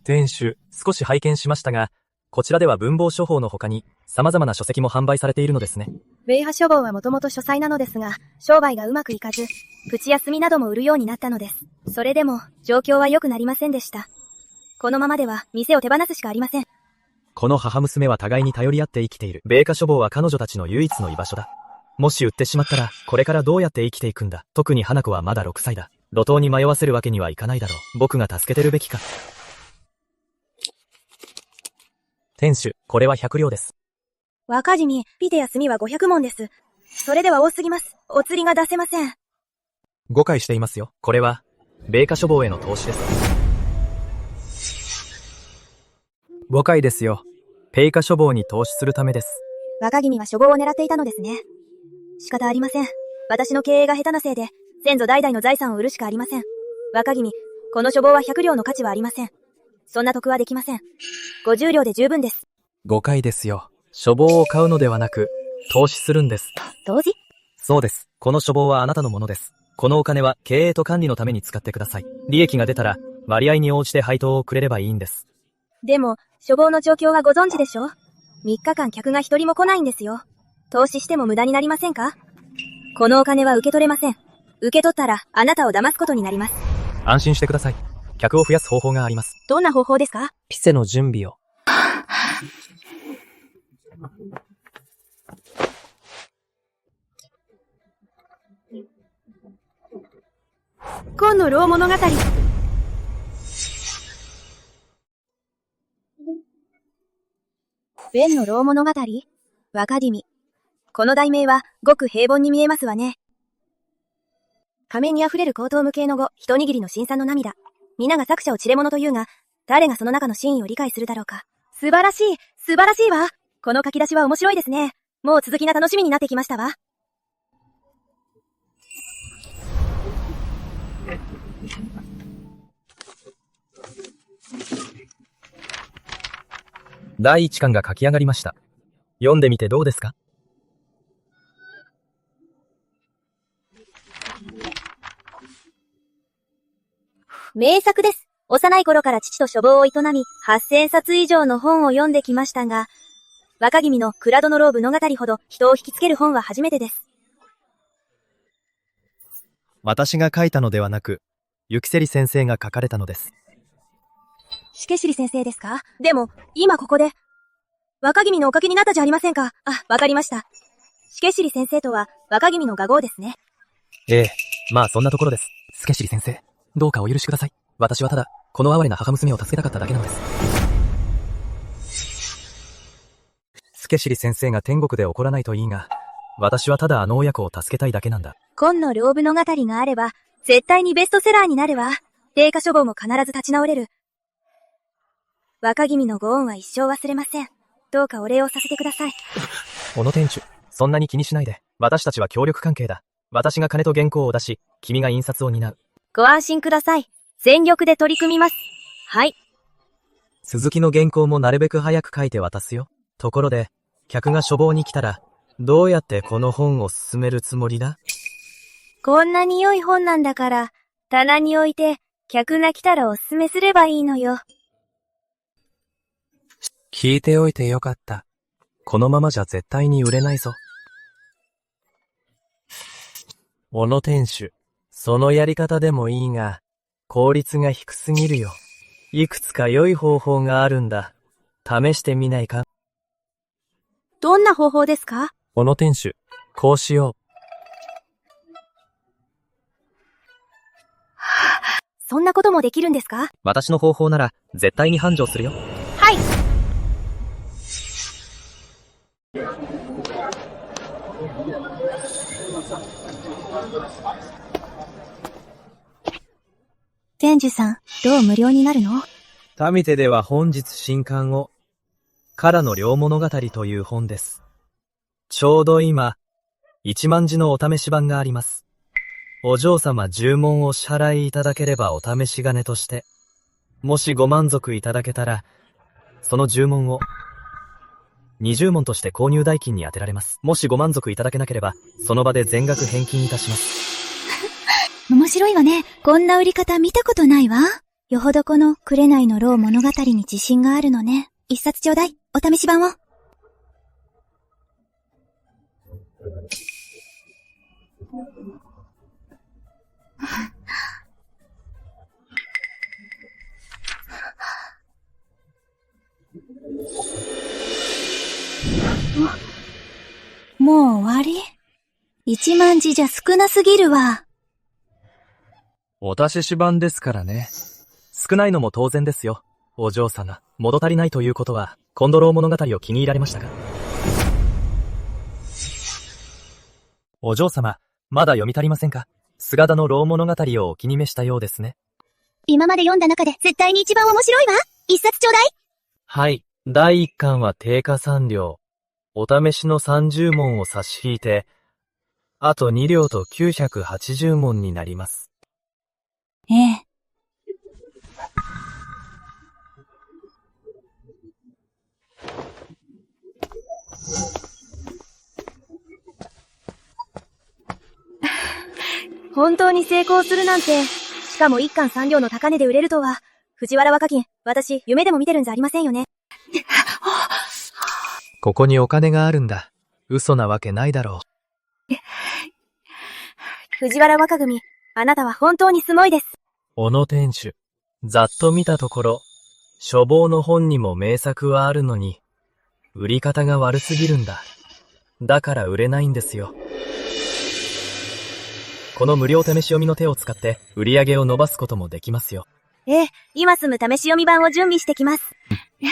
店主、少し拝見しましたが、こちらでは文房書法の他に、様々な書籍も販売されているのですね。ウェイハ書房はもともと書斎なのですが、商売がうまくいかず、口や墨なども売るようになったのです。それでも、状況は良くなりませんでした。このままでは、店を手放すしかありません。この母娘は互いに頼り合って生きている。米花書房は彼女たちの唯一の居場所だ。もし売ってしまったら、これからどうやって生きていくんだ。特に花子はまだ6歳だ。路頭に迷わせるわけにはいかないだろう。僕が助けてるべきか。店主、これは100両です。若君、ピテや墨は500文です。それでは多すぎます。お釣りが出せません。誤解していますよ。これは、米花書房への投資です。誤解ですよ。米花書房に投資するためです。若君は書房を狙っていたのですね。仕方ありません。私の経営が下手なせいで、先祖代々の財産を売るしかありません。若君、この書房は100両の価値はありません。そんな得はできません。50両で十分です。誤解ですよ。書房を買うのではなく、投資するんです。投資？そうです。この書房はあなたのものです。このお金は経営と管理のために使ってください。利益が出たら、割合に応じて配当をくれればいいんです。でも、書房の状況はご存知でしょ？ 3 日間客が一人も来ないんですよ。投資しても無駄になりませんか？このお金は受け取れません。受け取ったら、あなたを騙すことになります。安心してください。客を増やす方法があります。どんな方法ですか？ピセの準備を。今の老物語。弁の老物語？若君。この題名は、ごく平凡に見えますわね。仮面に溢れる高等無形の語、一握りの辛酸の涙。皆が作者を知れ者というが、誰がその中の真意を理解するだろうか。素晴らしい、素晴らしいわ。この書き出しは面白いですね。もう続きが楽しみになってきましたわ。第1巻が書き上がりました。読んでみてどうですか？名作です。幼い頃から父と書房を営み、8000冊以上の本を読んできましたが、若君の蔵戸の牢物語ほど人を引きつける本は初めてです。私が書いたのではなく、雪芹先生が書かれたのです。しけしり先生ですか？でも、今ここで、若君のお書きになったじゃありませんか。あ、わかりました。しけしり先生とは、若君の画号ですね。ええ、まあそんなところです。スケシリ先生、どうかお許しください。私はただ、この哀れな母娘を助けたかっただけなのです。スケシリ先生が天国で怒らないといいが、私はただあの親子を助けたいだけなんだ。今の両物語があれば、絶対にベストセラーになるわ。定価書房も必ず立ち直れる。若君のご恩は一生忘れません。どうかお礼をさせてください。小野店主、そんなに気にしないで。私たちは協力関係だ。私が金と原稿を出し、君が印刷を担う。ご安心ください。全力で取り組みます。はい。鈴木の原稿もなるべく早く書いて渡すよ。ところで、客が書房に来たら、どうやってこの本を進めるつもりだ？こんなに良い本なんだから、棚に置いて、客が来たらおすすめすればいいのよ。聞いておいてよかった。このままじゃ絶対に売れないぞ。小野店主、そのやり方でもいいが、効率が低すぎるよ。いくつか良い方法があるんだ。試してみないか？どんな方法ですか？小野店主、こうしよう。そんなこともできるんですか？私の方法なら絶対に繁盛するよ。はい。店主さん、どう無料になるの？民手では本日新刊を、唐の両物語という本です。ちょうど今、1万字のお試し版があります。お嬢様10文を支払いいただければお試し金として、もしご満足いただけたら、その10文を、20文として購入代金に充てられます。もしご満足いただけなければ、その場で全額返金いたします。面白いわね。こんな売り方見たことないわ。よほどこの紅の蝋物語に自信があるのね。一冊ちょうだい。お試し版を。もう終わり？1万字じゃ少なすぎるわ。お試し版ですからね。少ないのも当然ですよ。お嬢様、物足りないということは、コンドロー物語を気に入られましたか？お嬢様、まだ読み足りませんか？菅田の蝋物語をお気に召したようですね。今まで読んだ中で絶対に一番面白いわ。一冊ちょうだい。はい。第1巻は定価3両。お試しの30文を差し引いて、あと2両と980文になります。ええ。本当に成功するなんて、しかも1巻3両の高値で売れるとは、藤原若金、私、夢でも見てるんじゃありませんよね。ここにお金があるんだ。嘘なわけないだろう。藤原若組、あなたは本当にすごいです。小野店主、ざっと見たところ、書房の本にも名作はあるのに、売り方が悪すぎるんだ。だから売れないんですよ。この無料試し読みの手を使って売り上げを伸ばすこともできますよ。ええ、今すぐ試し読み版を準備してきます。うん。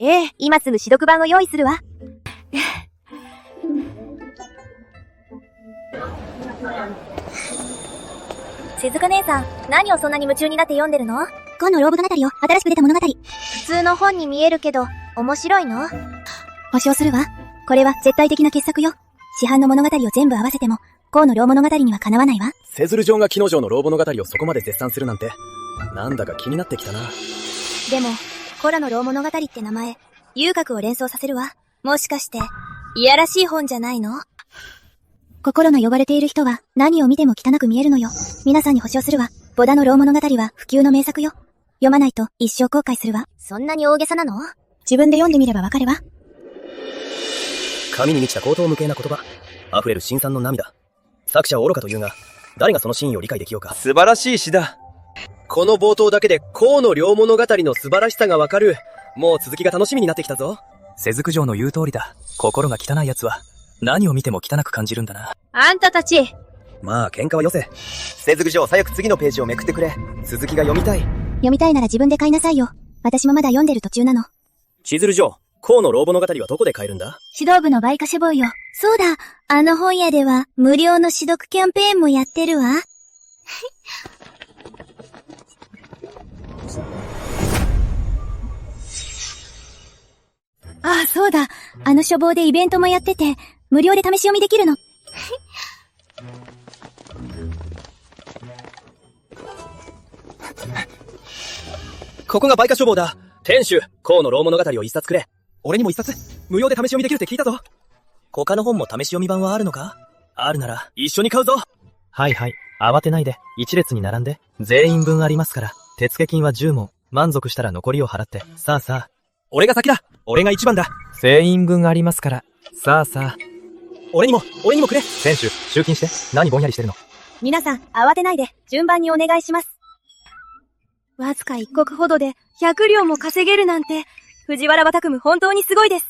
ええ、今すぐ試読版を用意するわ。静香姉さん、何をそんなに夢中になって読んでるの？この蝋物語よ。新しく出た物語。普通の本に見えるけど、面白いの？保証するわ。これは絶対的な傑作よ。市販の物語を全部合わせても、河の蝋物語にはかなわないわ。セズル城が木之丞の蝋物語をそこまで絶賛するなんて、なんだか気になってきたな。でも、コラの蝋物語って名前、遊郭を連想させるわ。もしかして、いやらしい本じゃないの？心が汚れている人は何を見ても汚く見えるのよ。皆さんに保証するわ。ボダの蝋物語は不朽の名作よ。読まないと一生後悔するわ。そんなに大げさなの？自分で読んでみればわかるわ。神に満ちた高等無形な言葉。溢れる辛酸の涙。作者は愚かというが、誰がその真意を理解できようか。素晴らしい詩だ。この冒頭だけで河の蝋物語の素晴らしさがわかる。もう続きが楽しみになってきたぞ。瀬津城の言う通りだ。心が汚い奴は、何を見ても汚く感じるんだな。あんたたち。まあ喧嘩はよせ。セズグ城早く次のページをめくってくれ。続きが読みたい。読みたいなら自分で買いなさいよ。私もまだ読んでる途中なの。千鶴城、河の蝋物語はどこで買えるんだ？指導部の売価書房よ。そうだ、あの本屋では無料の試読キャンペーンもやってるわ。ああ、そうだ。あの書房でイベントもやってて、無料で試し読みできるの。ここが売価書房だ。店主、河野老物語を一冊くれ。俺にも一冊、無料で試し読みできるって聞いたぞ。他の本も試し読み版はあるのか？あるなら、一緒に買うぞ。はいはい。慌てないで。一列に並んで。全員分ありますから。手付金は10問。満足したら残りを払って。さあさあ。俺が先だ。俺が一番だ。全員分ありますから。さあさあ。俺にもくれ。選手、集金して。何ぼんやりしてるの？皆さん、慌てないで、順番にお願いします。わずか一刻ほどで100両も稼げるなんて、藤原若組本当にすごいです。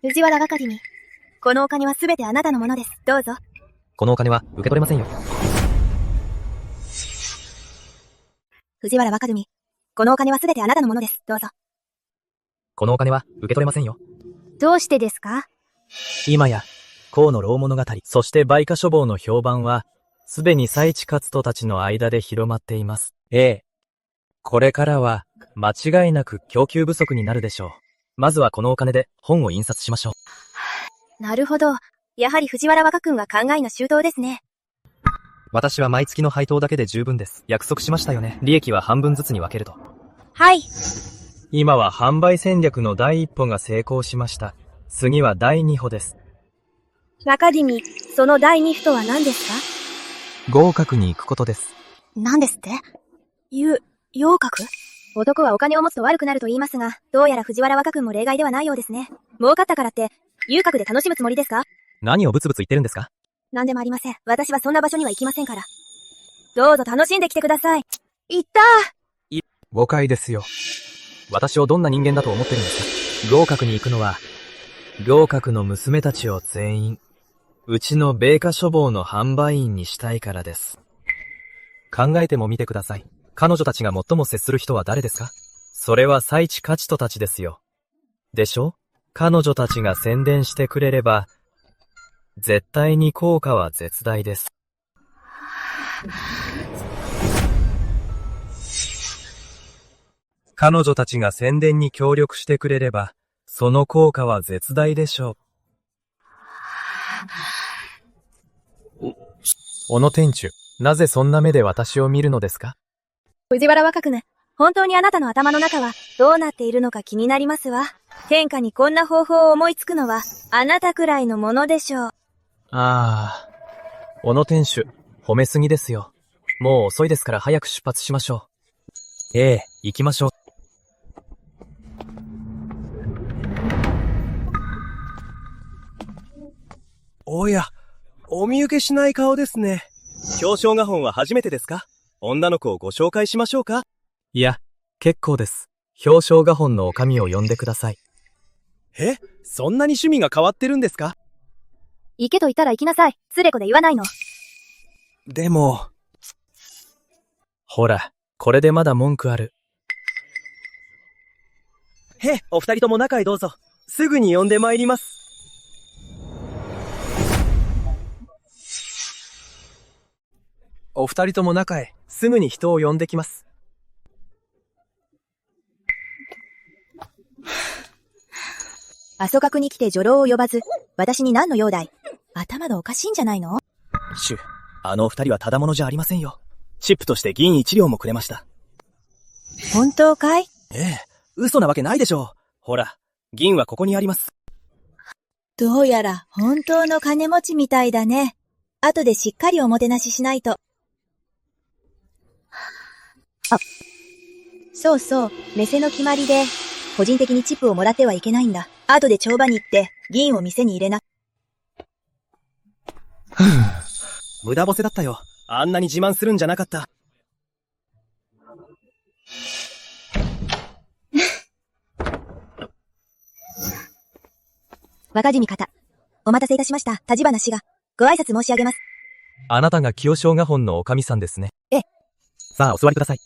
藤原若組、このお金はすべてあなたのものです。どうぞ。このお金は受け取れませんよ。藤原若組、このお金はすべてあなたのものです。どうぞ。このお金は受け取れませんよ。どうしてですか？今や、河野老物語、そして売価書房の評判は、すでに佐市勝人たちの間で広まっています。ええ。これからは、間違いなく供給不足になるでしょう。まずはこのお金で本を印刷しましょう。なるほど。やはり藤原若君は考えの周到ですね。私は毎月の配当だけで十分です。約束しましたよね。利益は半分ずつに分けると。はい。今は販売戦略の第一歩が成功しました。次は第二歩です。若君、その第二歩とは何ですか？合格に行くことです。何ですって？遊郭？男はお金を持つと悪くなると言いますが、どうやら藤原若君も例外ではないようですね。儲かったからって、遊郭で楽しむつもりですか？何をブツブツ言ってるんですか？何でもありません。私はそんな場所には行きませんから。どうぞ楽しんできてください。行ったー！誤解ですよ。私をどんな人間だと思ってるんですか？合格に行くのは、行格の娘たちを全員、うちの米価書房の販売員にしたいからです。考えてもみてください。彼女たちが最も接する人は誰ですか？それは佐市勝人たちですよ。でしょ？彼女たちが宣伝してくれれば、絶対に効果は絶大です。彼女たちが宣伝に協力してくれれば、その効果は絶大でしょう。小野店主、なぜそんな目で私を見るのですか？藤原若君、本当にあなたの頭の中はどうなっているのか気になりますわ。天下にこんな方法を思いつくのは、あなたくらいのものでしょう。ああ、小野店主、褒めすぎですよ。もう遅いですから早く出発しましょう。ええ、行きましょう。おや、お見受けしない顔ですね。表彰画本は初めてですか？女の子をご紹介しましょうか？いや、結構です。表彰画本の女将を呼んでください。え？そんなに趣味が変わってるんですか？行けと言ったら行きなさい。つれこで言わないの。でも。ほら、これでまだ文句ある。へ、お二人とも中へどうぞ。すぐに呼んで参ります。お二人とも中へ、すぐに人を呼んできます。阿蘇閣に来て女郎を呼ばず、私に何の用だい？頭がおかしいんじゃないの？主、あの二人はただものじゃありませんよ。チップとして銀1両もくれました。本当かい？ええ、嘘なわけないでしょう。ほら、銀はここにあります。どうやら本当の金持ちみたいだね。後でしっかりおもてなししないと。そうそう、メセの決まりで、個人的にチップをもらってはいけないんだ。後で帳場に行って、銀を店に入れな。無駄ボセだったよ。あんなに自慢するんじゃなかった。若君方、お待たせいたしました。立花氏が、ご挨拶申し上げます。あなたが清正画本の女将さんですね。ええ。さあ、お座りください。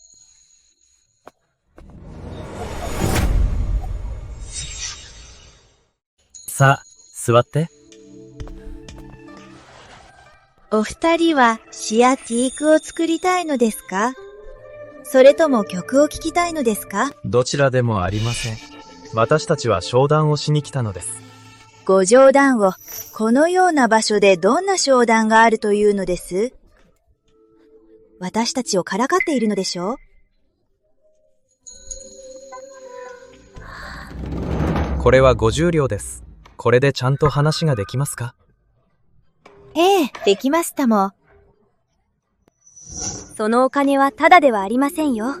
さあ、座って。お二人は詩やティークを作りたいのですか？それとも曲を聴きたいのですか？どちらでもありません。私たちは商談をしに来たのです。ご冗談を、このような場所でどんな商談があるというのです？私たちをからかっているのでしょう？これは50両です。これでちゃんと話ができますか？ええ、できますたも。そのお金はタダではありませんよ。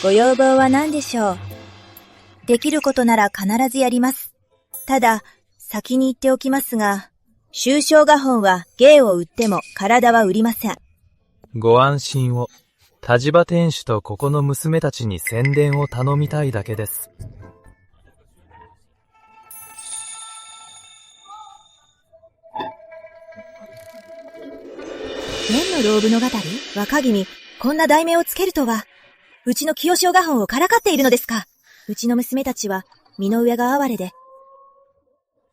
ご要望は何でしょう？できることなら必ずやります。ただ、先に言っておきますが、抽象画本は芸を売っても体は売りません。ご安心を。田島店主とここの娘たちに宣伝を頼みたいだけです。年の老物語？若君、こんな題名をつけるとは。うちの清潮画本をからかっているのですか？うちの娘たちは身の上が哀れで、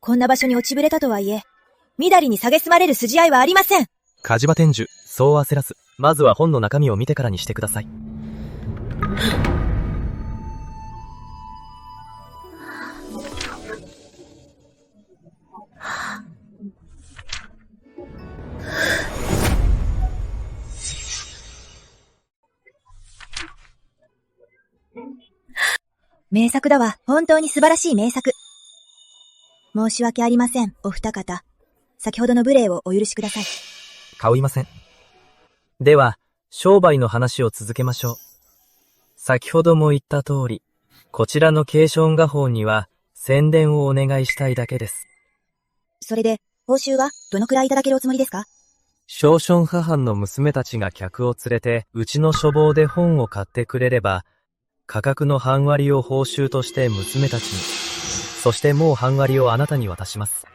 こんな場所に落ちぶれたとはいえ、みだりに蔑まれる筋合いはありません。火事場店主、そう焦らず、まずは本の中身を見てからにしてください。名作だわ。本当に素晴らしい名作。申し訳ありません、お二方。先ほどの無礼をお許しください。構いません。では、商売の話を続けましょう。先ほども言った通り、こちらのケーション画法には宣伝をお願いしたいだけです。それで、報酬はどのくらいいただけるおつもりですか？少々母藩の娘たちが客を連れて、うちの書房で本を買ってくれれば、価格の半割を報酬として娘たちに、そしてもう半割をあなたに渡します。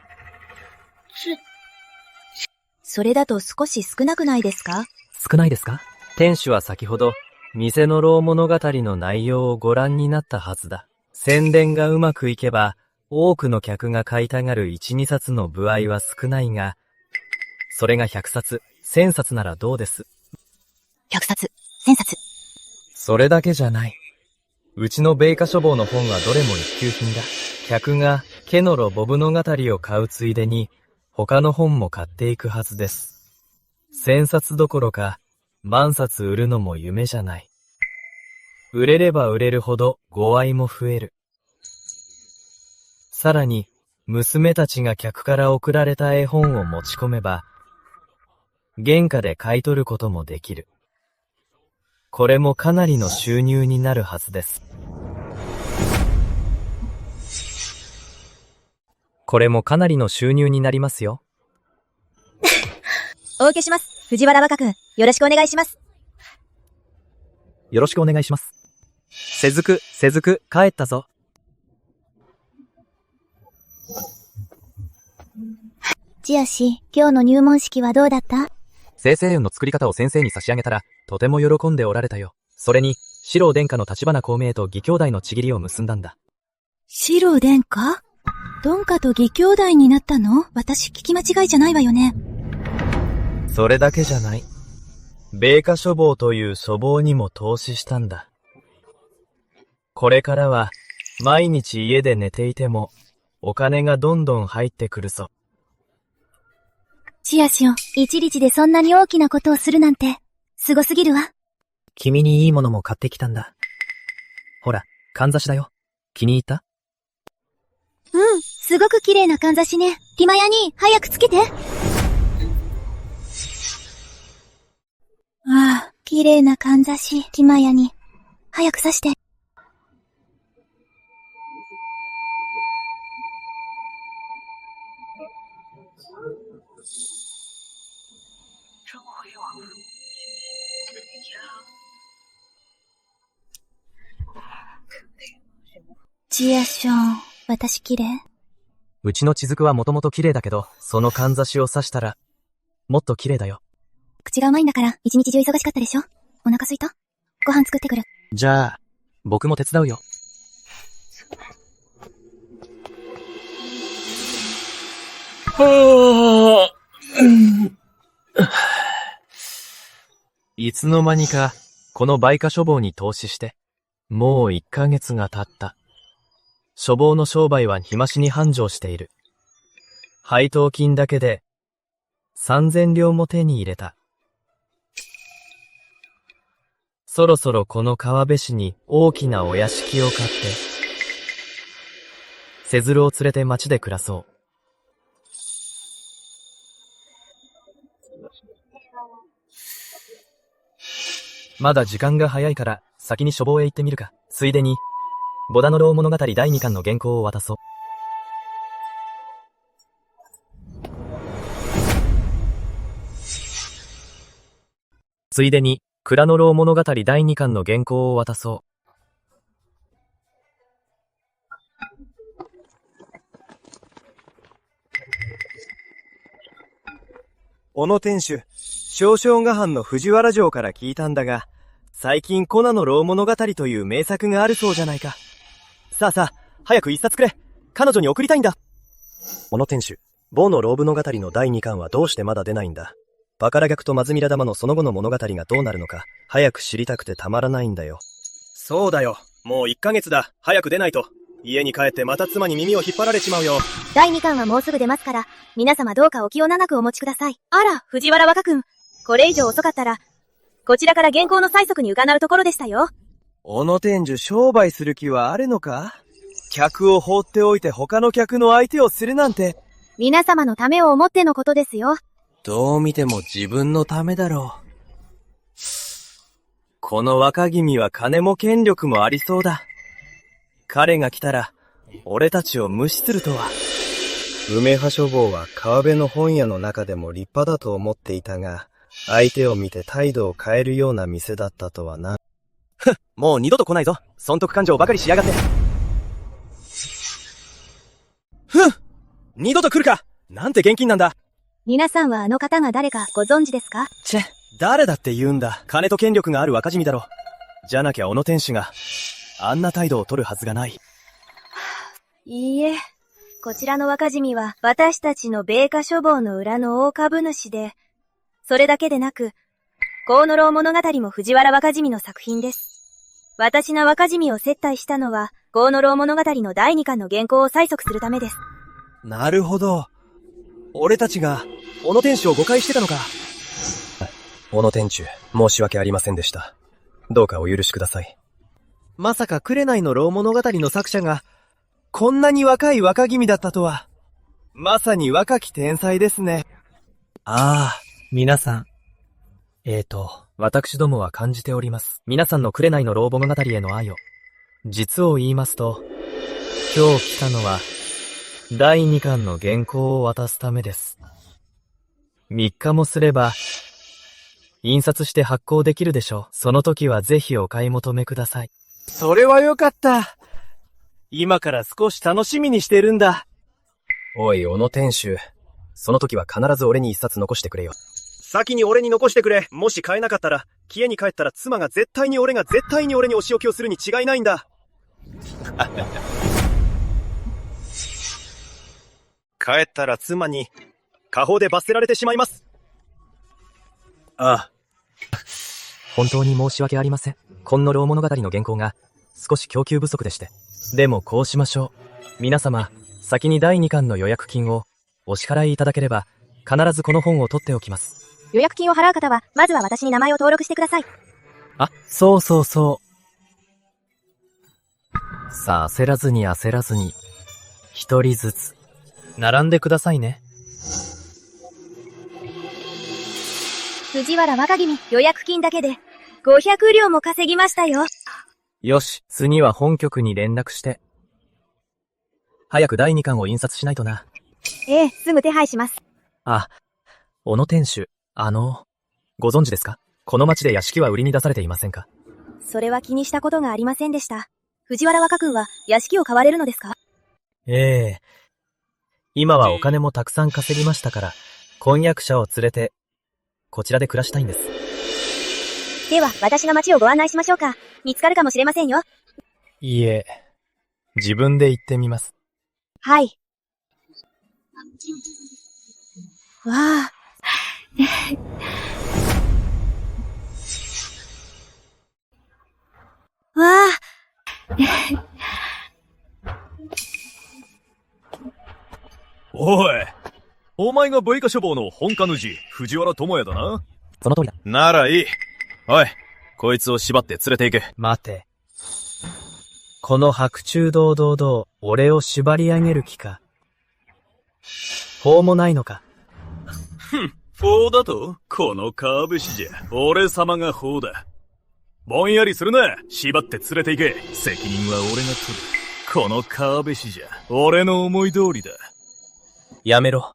それだと少し少なくないですか？少ないですか？店主は先ほど、店の老物語の内容をご覧になったはずだ。宣伝がうまくいけば、多くの客が買いたがる1、2冊の部合は少ないが、それが100冊、1000冊ならどうです？ 100 冊、1000冊。それだけじゃない。うちの米花書房の本はどれも一級品だ。客がケノロボ物語を買うついでに、他の本も買っていくはずです。1000冊どころか、万冊売るのも夢じゃない。売れれば売れるほどご愛も増える。さらに、娘たちが客から送られた絵本を持ち込めば、原価で買い取ることもできる。これもかなりの収入になるはずです。これもかなりの収入になりますよ。お受けします。藤原若君、よろしくお願いします。よろしくお願いします。せずく、帰ったぞ。ジアシ、今日の入門式はどうだった？生成運の作り方を先生に差し上げたら、とても喜んでおられたよ。それに、四郎殿下の立花孔明と義兄弟のちぎりを結んだんだ。四郎殿下？殿下と義兄弟になったの？私聞き間違いじゃないわよね。それだけじゃない。米花書房という書房にも投資したんだ。これからは、毎日家で寝ていても、お金がどんどん入ってくるぞ。ジアシオ、一日でそんなに大きなことをするなんて、すごすぎるわ。君にいいものも買ってきたんだ。ほら、かんざしだよ。気に入った？うん、すごく綺麗なかんざしね。ティマヤに、早くつけて。ああ、綺麗なかんざし、ティマヤに。早く刺して。ジアション、私綺麗？うちの血族はもともと綺麗だけど、そのかんざしを刺したら、もっと綺麗だよ。口がうまいんだから、一日中忙しかったでしょ？お腹すいた？ご飯作ってくる。じゃあ、僕も手伝うよ。いつの間にか、この売価書房に投資して、もう1ヶ月が経った。処方の商売は日増しに繁盛している。配当金だけで3000両も手に入れた。そろそろこの川辺市に大きなお屋敷を買って、せずるを連れて町で暮らそう。まだ時間が早いから先に書房へ行ってみるか。ついでに、ボダノロー物語第2巻の原稿を渡そう。ついでに、クラノロー物語第2巻の原稿を渡そう。小野店主、少々画藩の藤原城から聞いたんだが、最近コナの牢物語という名作があるそうじゃないか。さあさあ、早く一冊くれ。彼女に送りたいんだ。小野店主、某の牢物語の第2巻はどうしてまだ出ないんだ。バカラ逆とマズミラ玉のその後の物語がどうなるのか、早く知りたくてたまらないんだよ。そうだよ。もう1ヶ月だ。早く出ないと。家に帰ってまた妻に耳を引っ張られちまうよ。第2巻はもうすぐ出ますから、皆様どうかお気を長くお持ちください。あら、藤原若くん。これ以上遅かったら、こちらから原稿の催促に伺うところでしたよ。小野店主、商売する気はあるのか？客を放っておいて他の客の相手をするなんて。皆様のためを思ってのことですよ。どう見ても自分のためだろう。この若君は金も権力もありそうだ。彼が来たら、俺たちを無視するとは。梅葉書房は川辺の本屋の中でも立派だと思っていたが、相手を見て態度を変えるような店だったとはな。ふっ、もう二度と来ないぞ。損得感情ばかりしやがって。ふん！二度と来るか！なんて現金なんだ。皆さんはあの方が誰かご存知ですか？チェ、誰だって言うんだ。金と権力がある若君だろ。じゃなきゃ小野店主が、あんな態度を取るはずがない。いいえ、こちらの若君は私たちの米花書房の裏の大株主で、それだけでなく、河野牢物語も藤原若君の作品です。私の若君を接待したのは、河野牢物語の第2巻の原稿を催促するためです。なるほど。俺たちが、小野店主を誤解してたのか。小野店主、申し訳ありませんでした。どうかお許しください。まさか紅の牢物語の作者が、こんなに若い若君だったとは。まさに若き天才ですね。ああ、皆さん。私どもは感じております。皆さんの紅の牢物語への愛を。実を言いますと、今日来たのは、第2巻の原稿を渡すためです。3日もすれば、印刷して発行できるでしょう。その時はぜひお買い求めください。それはよかった。今から少し楽しみにしてるんだ。おい、小野店主。その時は必ず俺に一冊残してくれよ。先に俺に残してくれ。もし買えなかったら、家に帰ったら妻が絶対に俺にお仕置きをするに違いないんだ。帰ったら妻に、家宝で罰せられてしまいます。ああ。本当に申し訳ありません。今の牢物語の原稿が少し供給不足でして。でもこうしましょう。皆様、先に第2巻の予約金をお支払いいただければ、必ずこの本を取っておきます。予約金を払う方は、まずは私に名前を登録してください。あ、そうそうそう。さあ、焦らずに、一人ずつ、並んでくださいね。藤原若君、予約金だけで、500両も稼ぎましたよ。よし、次は本局に連絡して。早く第2巻を印刷しないとな。ええ、すぐ手配します。あ、小野店主、ご存知ですか？この町で屋敷は売りに出されていませんか？それは気にしたことがありませんでした。藤原若君は屋敷を買われるのですか？ええ。今はお金もたくさん稼ぎましたから、婚約者を連れて、こちらで暮らしたいんです。では、私が町をご案内しましょうか。見つかるかもしれませんよ。いいえ、自分で行ってみます。はい。わあ。わあ。おい。お前がブイカ書房の本家主、藤原智也だな。その通りだ。ならいい。おい、こいつを縛って連れて行け。待て。この白昼堂々と俺を縛り上げる気か。法もないのか。法だとこの川節じゃ、俺様が法だ。ぼんやりするな。縛って連れて行け。責任は俺が取る。この川節じゃ、俺の思い通りだ。やめろ。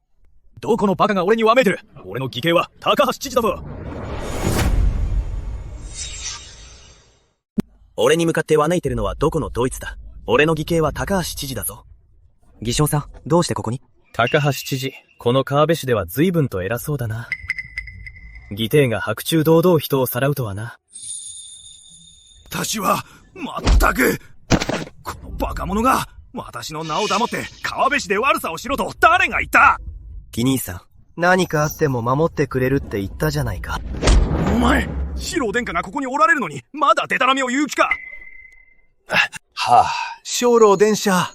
どこのバカが俺にわめいてる。俺の義兄は高橋知事だぞ。俺に向かってわめいてるのはどこのドイツだ。俺の義兄は高橋知事だぞ。義将さん、どうしてここに？高橋知事、この川辺市では随分と偉そうだな。義弟が白昼堂々人をさらうとはな。私は、まったく、このバカ者が、私の名を黙って川辺市で悪さをしろと誰が言った？義兄さん、何かあっても守ってくれるって言ったじゃないか。お前、四郎殿下がここにおられるのに、まだデタラメを言う気か。はあ、小老殿下。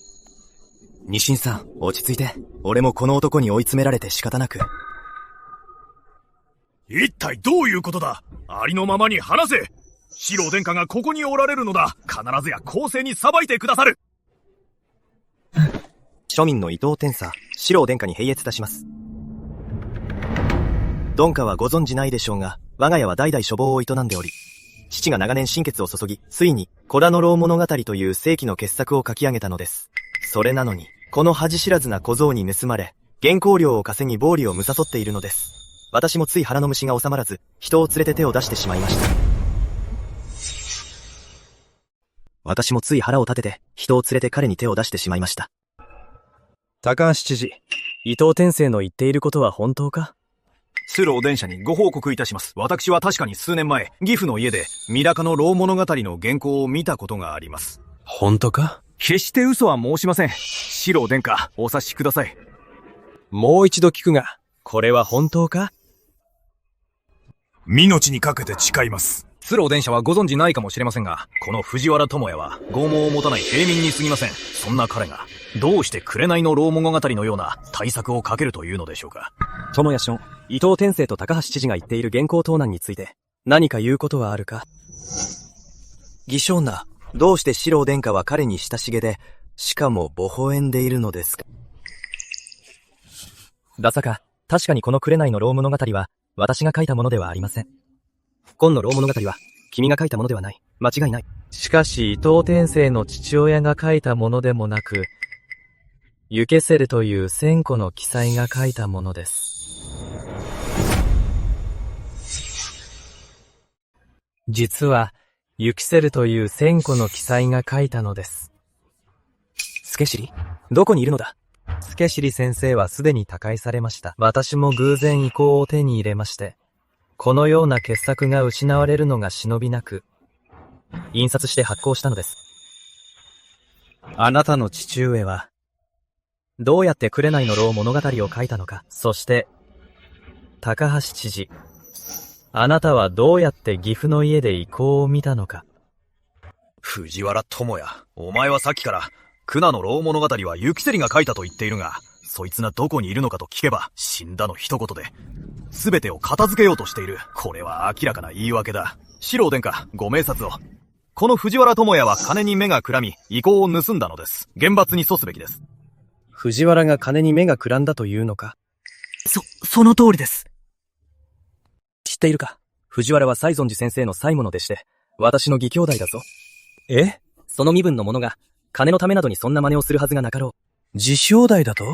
ニシンさん、落ち着いて。俺もこの男に追い詰められて仕方なく。一体どういうことだ？ありのままに話せ。四郎殿下がここにおられるのだ。必ずや公正に裁いてくださる。庶民の伊藤天佐、四郎殿下に併謁いたします。殿下はご存じないでしょうが、我が家は代々書房を営んでおり、父が長年心血を注ぎ、ついに、子らの老物語という世紀の傑作を書き上げたのです。それなのに、この恥知らずな小僧に盗まれ、原稿料を稼ぎ暴利を貪っているのです。私もつい腹の虫が収まらず、人を連れて手を出してしまいました。私もつい腹を立てて、人を連れて彼に手を出してしまいました。高橋知事、伊藤天聖の言っていることは本当か？スロー電車にご報告いたします。私は確かに数年前、義父の家で、ミラカの老物語の原稿を見たことがあります。本当か？決して嘘は申しません。四郎殿下、お察しください。もう一度聞くが、これは本当か？命にかけて誓います。スロー電車はご存じないかもしれませんが、この藤原智也は拷問を持たない平民に過ぎません。そんな彼が、どうして紅の老物語のような対策をかけるというのでしょうか。友也氏、伊藤天聖と高橋知事が言っている原稿盗難について、何か言うことはあるか？義将な、どうして四郎殿下は彼に親しげで、しかも微笑んでいるのですか？ださか、確かにこの紅の老物語は、私が書いたものではありません。今の老物語は、君が書いたものではない。間違いない。しかし伊藤天聖の父親が書いたものでもなく、ユケセルという千個の記載が書いたものです。実は、ユキセルという千個の記載が書いたのです。スケシリ？どこにいるのだ？スケシリ先生はすでに他界されました。私も偶然遺構を手に入れまして、このような傑作が失われるのが忍びなく、印刷して発行したのです。あなたの父上は、どうやって紅の老物語を書いたのか、そして、高橋知事、あなたはどうやって岐阜の家で遺構を見たのか。藤原智也、お前はさっきから、苦難の老物語はユキセリが書いたと言っているが、そいつがどこにいるのかと聞けば、死んだの一言で、すべてを片付けようとしている。これは明らかな言い訳だ。四郎殿下、ご明察を。この藤原智也は金に目がくらみ、遺構を盗んだのです。厳罰に処すべきです。藤原が金に目がくらんだというのか？その通りです。知っているか？藤原は西尊寺先生の最後の弟子で、私の義兄弟だぞ。え？その身分の者が、金のためなどにそんな真似をするはずがなかろう。自兄弟だと？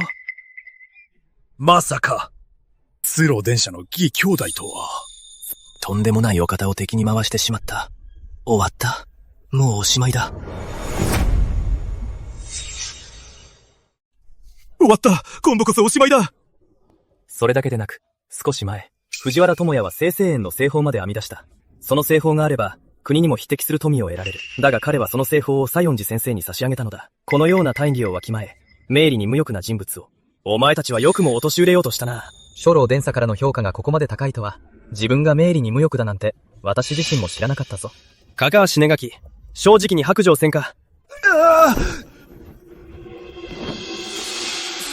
まさか、スロー電車の義兄弟とは。とんでもないお方を敵に回してしまった。終わった。もうおしまいだ。終わった。今度こそおしまいだ。それだけでなく、少し前、藤原智也は生成園の製法まで編み出した。その製法があれば、国にも匹敵する富を得られる。だが彼はその製法を西園寺先生に差し上げたのだ。このような大義をわきまえ、明理に無欲な人物を、お前たちはよくも陥れようとしたな。初老伝佐からの評価がここまで高いとは、自分が明理に無欲だなんて、私自身も知らなかったぞ。高橋根垣、正直に白状せんか。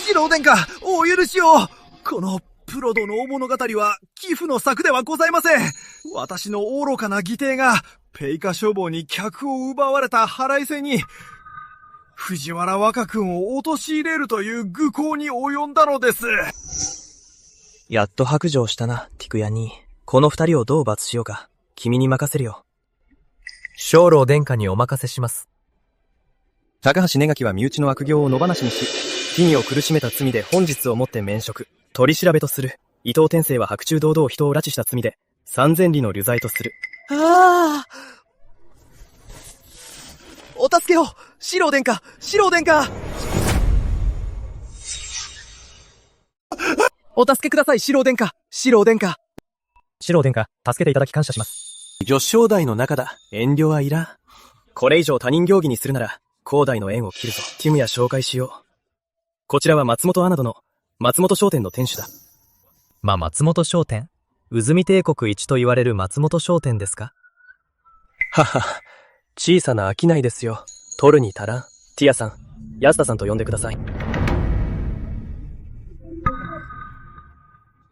四四郎殿下、お許しを。このプロドの大物語は寄付の策ではございません。私の愚かな義弟がペイカ書房に客を奪われた腹いせに藤原若君を陥れるという愚行に及んだのです。やっと白状したな、ティクヤ兄。この二人をどう罰しようか。君に任せるよ。鐘楼殿下にお任せします。高橋根垣は身内の悪行を野放しにし、君を苦しめた罪で本日をもって免職。取り調べとする。伊藤天聖は白昼堂々人を拉致した罪で、3000里の流罪とする。ああ！お助けを！四郎殿下！四郎殿下！お助けください、四郎殿下！四郎殿下！四郎殿下、助けていただき感謝します。女子兄弟の中だ。遠慮はいらん。これ以上他人行儀にするなら、兄弟の縁を切るぞ。ティムヤ紹介しよう。こちらは松本アナ殿、松本商店の店主だ。松本商店？渦見帝国一と言われる松本商店ですか？はは、小さな商いですよ。取るに足らん。ティアさん、安田さんと呼んでください。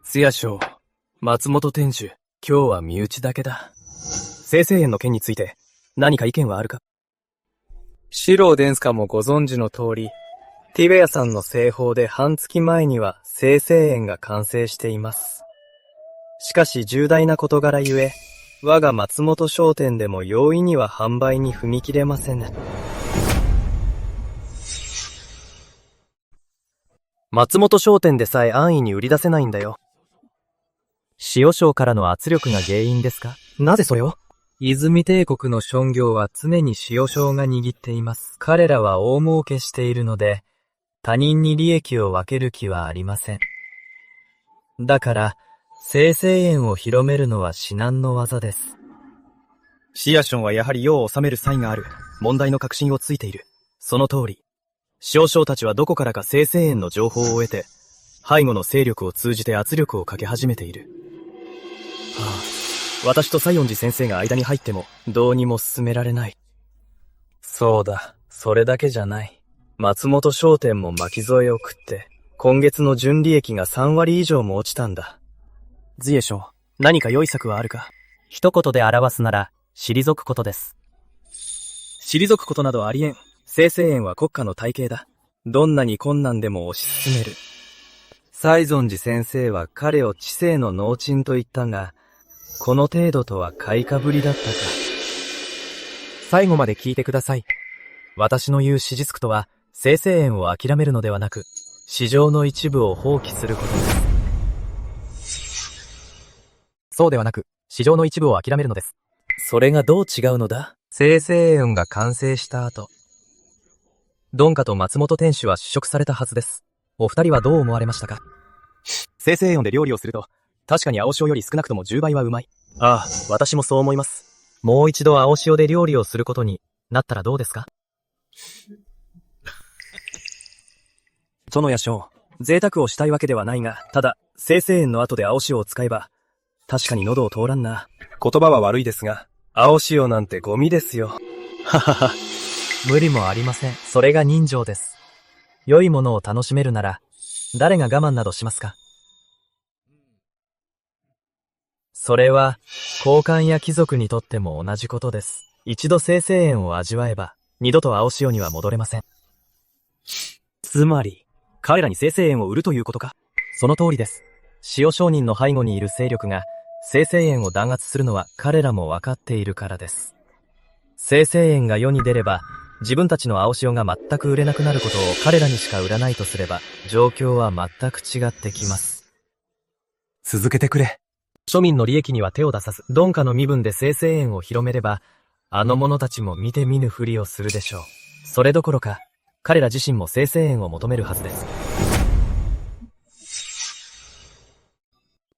つやしょう、松本店主、今日は身内だけだ。生成園の件について、何か意見はあるか？四郎殿下もご存知の通り、ティベヤさんの製法で半月前には生成園が完成しています。しかし重大な事柄ゆえ、我が松本商店でも容易には販売に踏み切れません。松本商店でさえ安易に売り出せないんだよ。塩省からの圧力が原因ですか？なぜそれを？泉帝国の商業は常に塩省が握っています。彼らは大儲けしているので、他人に利益を分ける気はありません。だから、生成園を広めるのは至難の業です。シアションはやはり世を治める才がある。問題の核心をついている。その通り。少将たちはどこからか生成園の情報を得て、背後の勢力を通じて圧力をかけ始めている。はあ、私と西園寺先生が間に入っても、どうにも進められない。そうだ、それだけじゃない。松本商店も巻き添えを食って、今月の純利益が3割以上も落ちたんだ。ズエ将、何か良い策はあるか？一言で表すなら、退くことです。退くことなどありえん。生成園は国家の体系だ。どんなに困難でも推し進める。西園寺先生は彼を知性の脳鎮と言ったが、この程度とは買いかぶりだったか。最後まで聞いてください。私の言う退くとは、生成園を諦めるのではなく、市場の一部を放棄することです。そうではなく、市場の一部を諦めるのです。それがどう違うのだ？生成園が完成した後、ドンカと松本店主は試食されたはずです。お二人はどう思われましたか？生成園で料理をすると、確かに青塩より少なくとも10倍はうまい。ああ、私もそう思います。もう一度青塩で料理をすることになったらどうですか？園谷将、贅沢をしたいわけではないが、ただ、生成園の後で青塩を使えば、確かに喉を通らんな。言葉は悪いですが、青塩なんてゴミですよ。ははは。無理もありません。それが人情です。良いものを楽しめるなら、誰が我慢などしますか？それは、高官や貴族にとっても同じことです。一度生成園を味わえば、二度と青塩には戻れません。つまり、彼らに生成園を売るということか？その通りです。塩商人の背後にいる勢力が、生成園を弾圧するのは彼らも分かっているからです。生成園が世に出れば、自分たちの青塩が全く売れなくなることを彼らにしか売らないとすれば、状況は全く違ってきます。続けてくれ。庶民の利益には手を出さず、鈍化の身分で生成園を広めれば、あの者たちも見て見ぬふりをするでしょう。それどころか、彼ら自身も生成園を求めるはずです。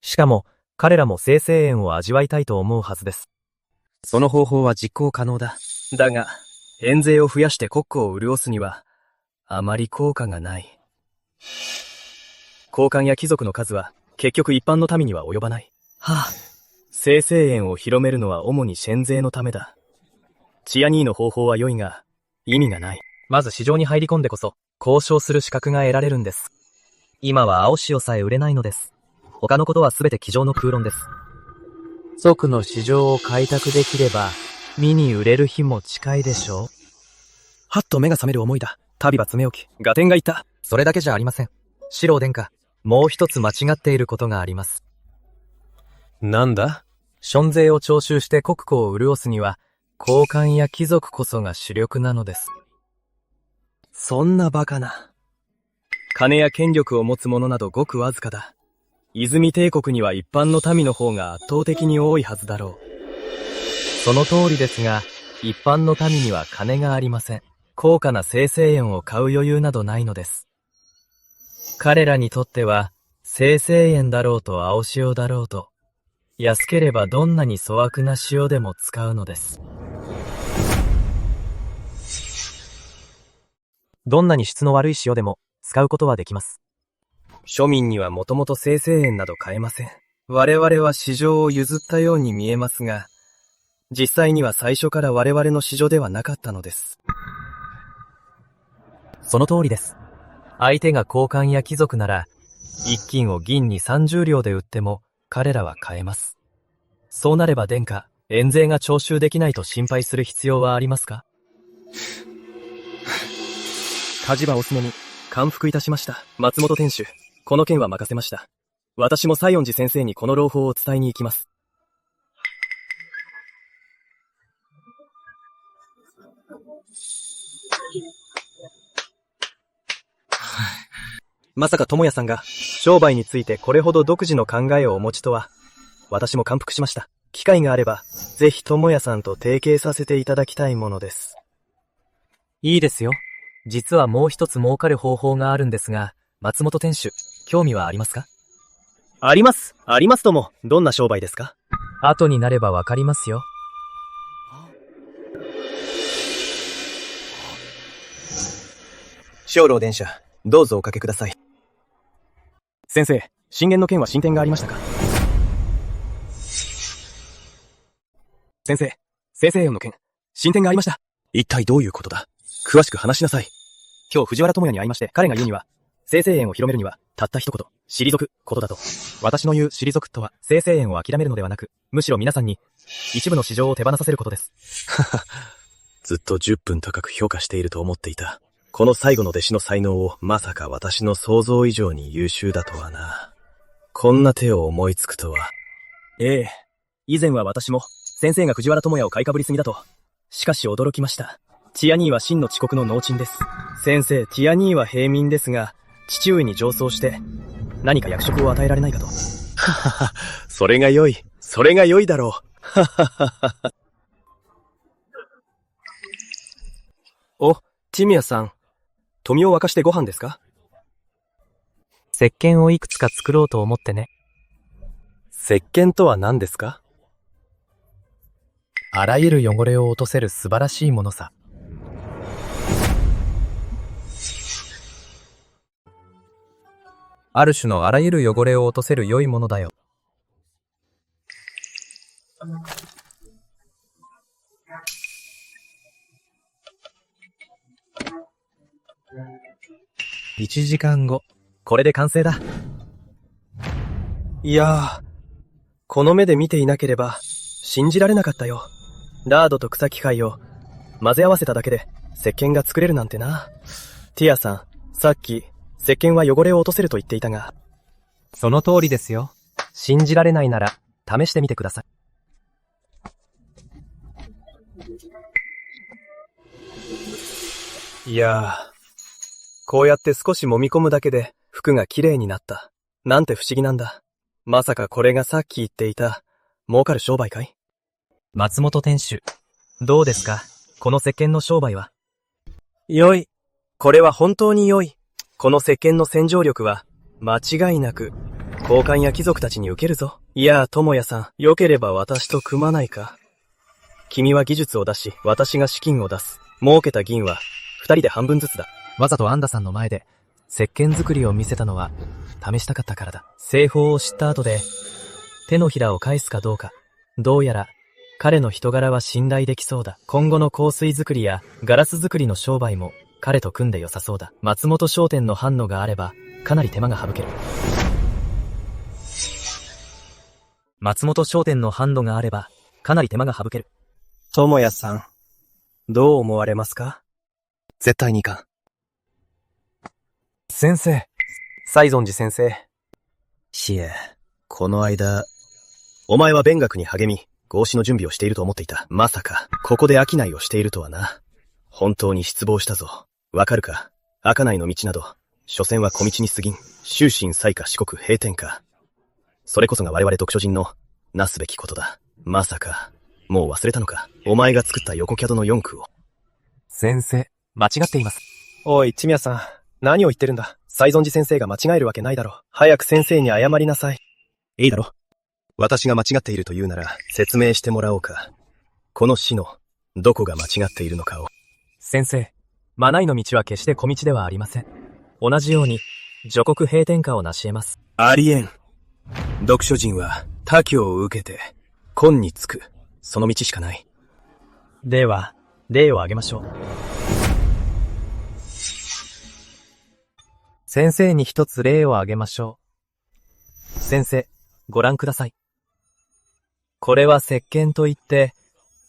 しかも、彼らも生成園を味わいたいと思うはずです。その方法は実行可能だ。だが、円税を増やして国庫を潤すには、あまり効果がない。高官や貴族の数は、結局一般の民には及ばない。はあ、生成園を広めるのは主にシェン税のためだ。チアニーの方法は良いが、意味がない。まず市場に入り込んでこそ、交渉する資格が得られるんです。今は青潮さえ売れないのです。他のことはすべて机上の空論です。族の市場を開拓できれば、見に売れる日も近いでしょう。はっと目が覚める思いだ。旅は詰め置き、合点がいった。それだけじゃありません。四郎殿下、もう一つ間違っていることがあります。なんだ？諸税を徴収して国庫を潤すには、高官や貴族こそが主力なのです。そんなバカな。金や権力を持つ者などごくわずかだ。泉帝国には一般の民の方が圧倒的に多いはずだろう。その通りですが、一般の民には金がありません。高価な生成塩を買う余裕などないのです。彼らにとっては、生成塩だろうと青塩だろうと、安ければどんなに粗悪な塩でも使うのです。どんなに質の悪い塩でも使うことはできます。庶民にはもともと生成塩など買えません。我々は市場を譲ったように見えますが、実際には最初から我々の市場ではなかったのです。その通りです。相手が高官や貴族なら、一斤を銀に30両で売っても彼らは買えます。そうなれば殿下、塩税が徴収できないと心配する必要はありますか？火事場おすねに感服いたしました。松本店主、この件は任せました。私も西園寺先生にこの朗報を伝えに行きます。まさか智也さんが商売についてこれほど独自の考えをお持ちとは、私も感服しました。機会があれば、ぜひ智也さんと提携させていただきたいものです。いいですよ。実はもう一つ儲かる方法があるんですが、松本店主、興味はありますか？あります。ありますとも。どんな商売ですか？後になればわかりますよ。小老殿下、どうぞおかけください。先生、進言の件は進展がありましたか？先生、生成塩の件、進展がありました。一体どういうことだ？詳しく話しなさい。今日藤原智也に会いまして、彼が言うには、生成塩を広めるには、たった一言、退くことだと。私の言う退くとは、生成塩を諦めるのではなく、むしろ皆さんに、一部の市場を手放させることです。ずっと10分高く評価していると思っていた。この最後の弟子の才能をまさか私の想像以上に優秀だとはな。こんな手を思いつくとは。ええ。以前は私も、先生が藤原智也を買いかぶりすぎだと。しかし驚きました。ティア兄は真の遅刻の農珍です。先生、ティア兄は平民ですが、父上に上奏して、何か役職を与えられないかと。ははは、それが良い。それが良いだろう。はははは。お、ティミアさん。富を沸かしてご飯ですか？石鹸をいくつか作ろうと思ってね。石鹸とは何ですか？あらゆる汚れを落とせる素晴らしいものさ。ある種のあらゆる汚れを落とせる良いものだよ。1時間後、これで完成だ。いやー、この目で見ていなければ、信じられなかったよ。ラードと草木灰を混ぜ合わせただけで石鹸が作れるなんてな。ティアさん、さっき石鹸は汚れを落とせると言っていたが。その通りですよ。信じられないなら試してみてください。いやー、こうやって少し揉み込むだけで服が綺麗になった。なんて不思議なんだ。まさかこれがさっき言っていた儲かる商売かい？松本店主、どうですか？この石鹸の商売は。良い。これは本当に良い。この石鹸の洗浄力は、間違いなく、高官や貴族たちに受けるぞ。いやあ、智也さん、良ければ私と組まないか？君は技術を出し、私が資金を出す。儲けた銀は、二人で半分ずつだ。わざとアンダさんの前で、石鹸作りを見せたのは、試したかったからだ。製法を知った後で、手のひらを返すかどうか。どうやら、彼の人柄は信頼できそうだ。今後の香水作りやガラス作りの商売も彼と組んで良さそうだ。松本商店の販路があれば、かなり手間が省ける。松本商店の販路があれば、かなり手間が省ける。智也さん、どう思われますか？絶対にいかん。先生。西園寺先生。シエ、この間、お前は勉学に励み、合試の準備をしていると思っていた。まさか、ここで商いをしているとはな。本当に失望したぞ。わかるか？商いの道など、所詮は小道に過ぎん。終身災禍四国閉店か。それこそが我々読書人の、なすべきことだ。まさか、もう忘れたのか？お前が作った横キャドの4区を。先生、間違っています。おい、一宮さん、何を言ってるんだ？西園寺先生が間違えるわけないだろ。早く先生に謝りなさい。いいだろ。私が間違っていると言うなら、説明してもらおうか。この詩の、どこが間違っているのかを。先生、マナイの道は決して小道ではありません。同じように、除国平天下を成し得ます。ありえん。読書人は、他教を受けて、根につく。その道しかない。では、例を挙げましょう。先生に一つ例を挙げましょう。先生、ご覧ください。これは石鹸といって、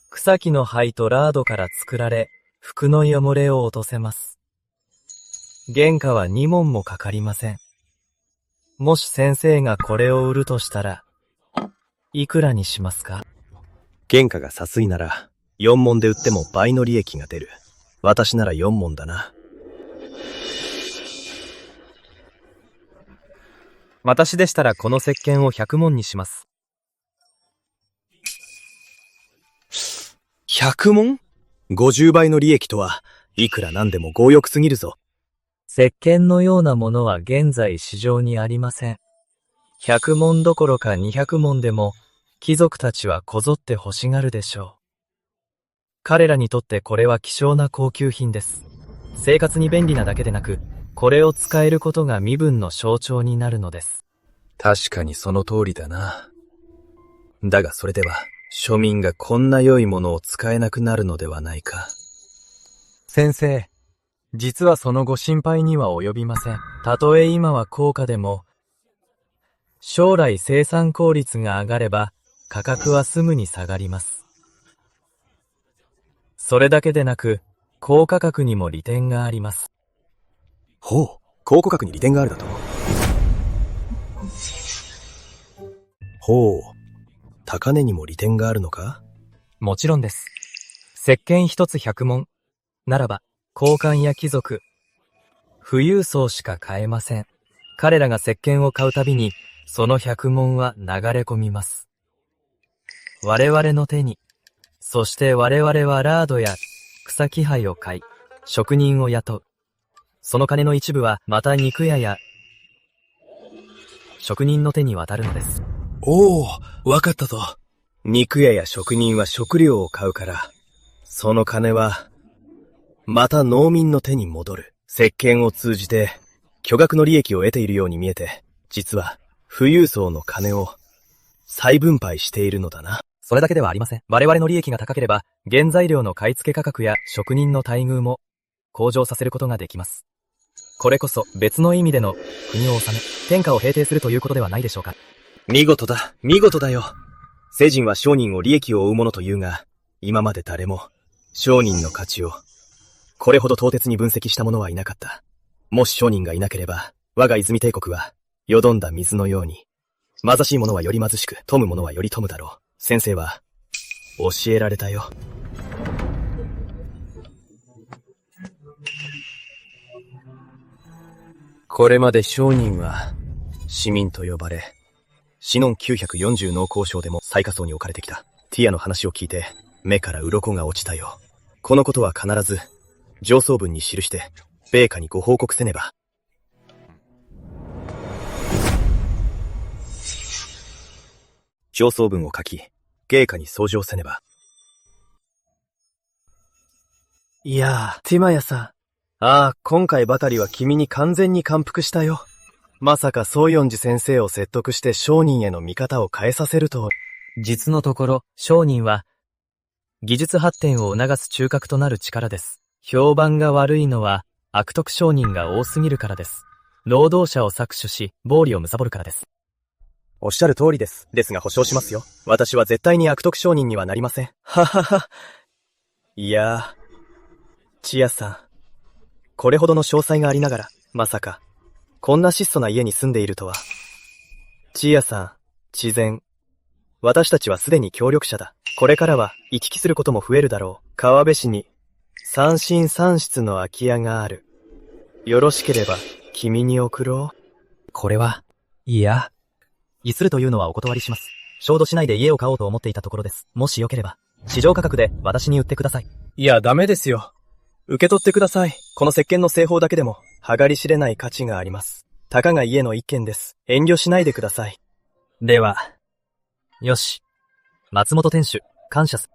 草木の灰とラードから作られ、服の汚れを落とせます。原価は2文もかかりません。もし先生がこれを売るとしたら、いくらにしますか？原価が差水なら、4文で売っても倍の利益が出る。私なら4文だな。私でしたらこの石鹸を100文にします。100文 ?50 倍の利益とは、いくらなんでも強欲すぎるぞ。石鹸のようなものは現在市場にありません。100文どころか200文でも、貴族たちはこぞって欲しがるでしょう。彼らにとってこれは希少な高級品です。生活に便利なだけでなく、これを使えることが身分の象徴になるのです。確かにその通りだな。だがそれでは、庶民がこんな良いものを使えなくなるのではないか。先生、実はそのご心配には及びません。たとえ今は高価でも、将来生産効率が上がれば、価格はすぐに下がります。それだけでなく、高価格にも利点があります。ほう、高価格に利点があるだと。ほう、高値にも利点があるのか？もちろんです。石鹸一つ100文。ならば、高官や貴族、富裕層しか買えません。彼らが石鹸を買うたびに、その100文は流れ込みます。我々の手に、そして我々はラードや草木灰を買い、職人を雇う。その金の一部はまた肉屋や職人の手に渡るのです。おお、わかったぞ。肉屋や職人は食料を買うから、その金は、また農民の手に戻る。石鹸を通じて、巨額の利益を得ているように見えて、実は、富裕層の金を再分配しているのだな。それだけではありません。我々の利益が高ければ、原材料の買い付け価格や職人の待遇も向上させることができます。これこそ別の意味での国を治め、天下を平定するということではないでしょうか。見事だ、見事だよ。世人は商人を利益を追うものというが、今まで誰も商人の価値をこれほど唐突に分析した者はいなかった。もし商人がいなければ、我が泉帝国はよどんだ水のように、貧しい者はより貧しく、富む者はより富むだろう。先生は教えられたよ。これまで商人は市民と呼ばれ、シノン940農工省でも最下層に置かれてきた。ティアの話を聞いて目から鱗が落ちたよ。このことは必ず上奏文に記して米下にご報告せねば。上奏文を書き、芸下に奏上せねば。いやー、ティマヤさん。ああ、今回ばかりは君に完全に感服したよ。まさか宗四寺先生を説得して商人への見方を変えさせると。実のところ、商人は、技術発展を促す中核となる力です。評判が悪いのは悪徳商人が多すぎるからです。労働者を搾取し、暴利を貪るからです。おっしゃる通りです。ですが保証しますよ。私は絶対に悪徳商人にはなりません。ははは。いやー、チアさん。これほどの詳細がありながら、まさか、こんな質素な家に住んでいるとは。チアさん、知善。私たちはすでに協力者だ。これからは行き来することも増えるだろう。川辺市に、三寝三室の空き家がある。よろしければ、君に送ろう。これは、いや。逸するというのはお断りします。小豆市内で家を買おうと思っていたところです。もしよければ、市場価格で私に売ってください。いや、ダメですよ。受け取ってください。この石鹸の製法だけでも、計り知れない価値があります。たかが家の一軒です。遠慮しないでください。では、よし。松本店主、感謝す。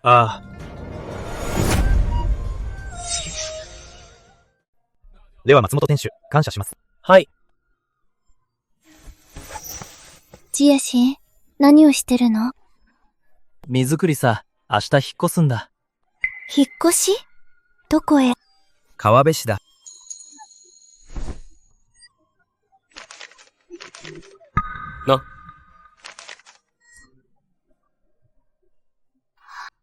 ああ。では松本店主、感謝します。はい。ジエシー、何をしてるの？荷造りさ、明日引っ越すんだ。引っ越し？どこへ？川辺市だ。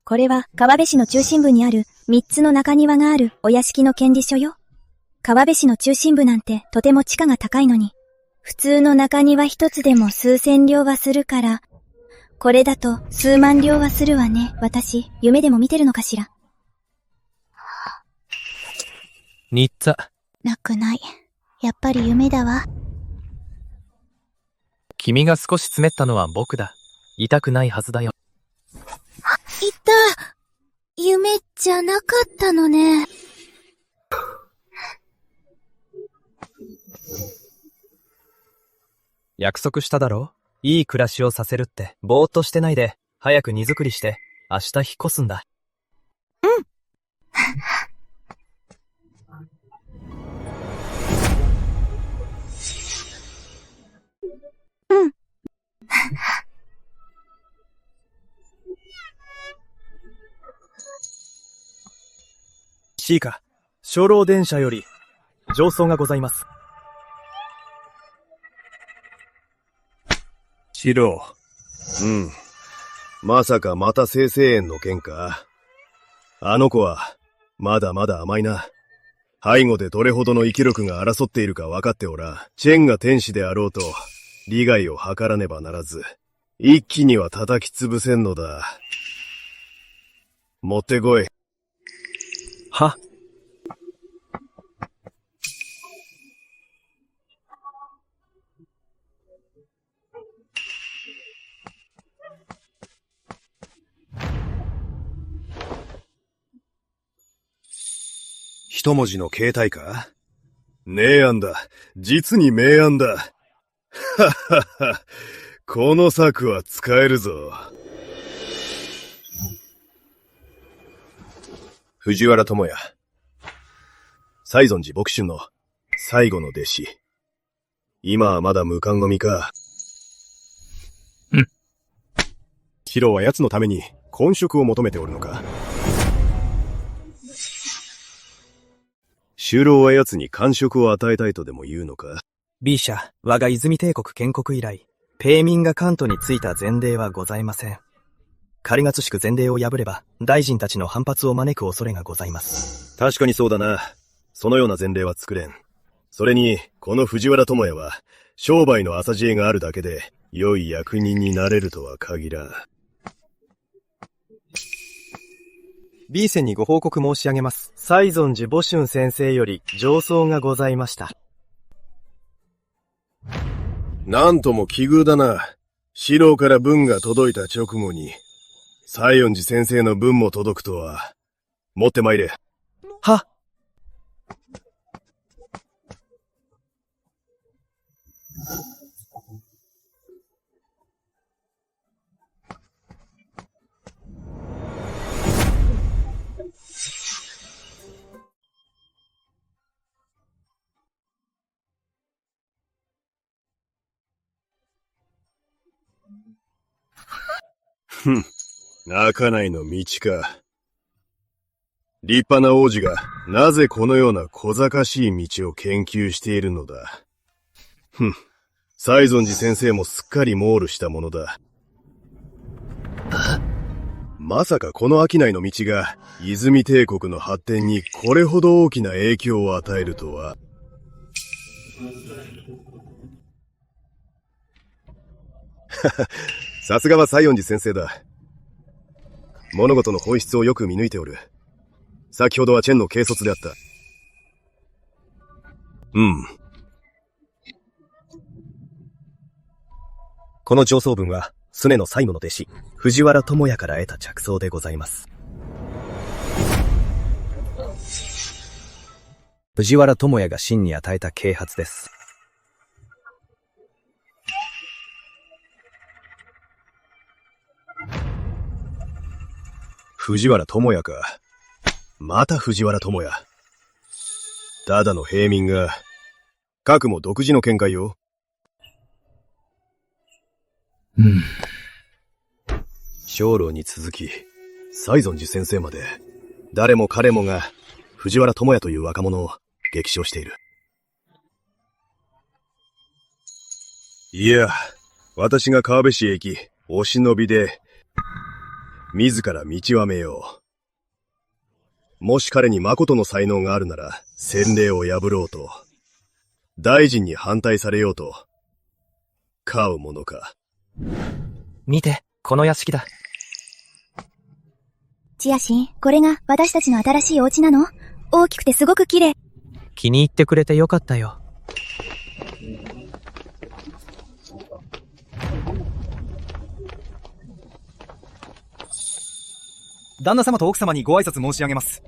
これは川辺市の中心部にある3つの中庭があるお屋敷の権利書よ。川辺市の中心部なんてとても地価が高いのに、普通の中庭一つでも数千両はするから、これだと数万両はするわね。私、夢でも見てるのかしら。新田。なくない。やっぱり夢だわ。君が少しつめったのは僕だ。痛くないはずだよ。いた。夢じゃなかったのね。約束しただろ？いい暮らしをさせるって、ぼーっとしてないで、早く荷造りして、明日引っ越すんだ。うん。うん。シーカ、精霊電車より、上奏がございます。シロー。うん。まさかまた生成園の件か？あの子は、まだまだ甘いな。背後でどれほどの生き力が争っているか分かっておら、チェンが天使であろうと、利害を図らねばならず、一気には叩き潰せんのだ。持ってこい。は？一文字の携帯か？明暗だ。実に明暗だ。はっはっは。この策は使えるぞ。藤原智也。西尊寺牧春の最後の弟子。今はまだ無冠の身か。シロは奴のために婚職を求めておるのか？修老は奴に官職を与えたいとでも言うのか？ B 社、我が泉帝国建国以来、平民が関東についた前例はございません。仮がつしく前例を破れば、大臣たちの反発を招く恐れがございます。確かにそうだな。そのような前例は作れん。それに、この藤原智也は、商売の浅知恵があるだけで、良い役人になれるとは限らん。B 線にご報告申し上げます。西尊寺母春先生より上奏がございました。なんとも奇遇だな。四郎から文が届いた直後に、西園寺先生の文も届くとは。持ってまいれ。は。ふん、開かないの道か。立派な王子が、なぜこのような小賢しい道を研究しているのだ。西園寺先生もすっかりモールしたものだ。まさかこの商いの道が、泉帝国の発展にこれほど大きな影響を与えるとは。さすがは西園寺先生だ。物事の本質をよく見抜いておる。先ほどはチェンの軽率であった。この上奏文は、スネの最後の弟子、藤原智也から得た着想でございます。藤原智也が真に与えた啓発です。藤原智也か。また藤原智也。ただの平民が、各も独自の見解よ。鐘楼に続き、西園寺先生まで、誰も彼もが、藤原智也という若者を激賞している。いや、私が川辺市へ行き、お忍びで、自ら道はめよう。もし彼に誠の才能があるなら、洗礼を破ろうと、大臣に反対されようと、飼うものか。見て、この屋敷だ。チアシン、これが私たちの新しいお家なの？大きくてすごく綺麗。気に入ってくれてよかったよ。旦那様と奥様にご挨拶申し上げます。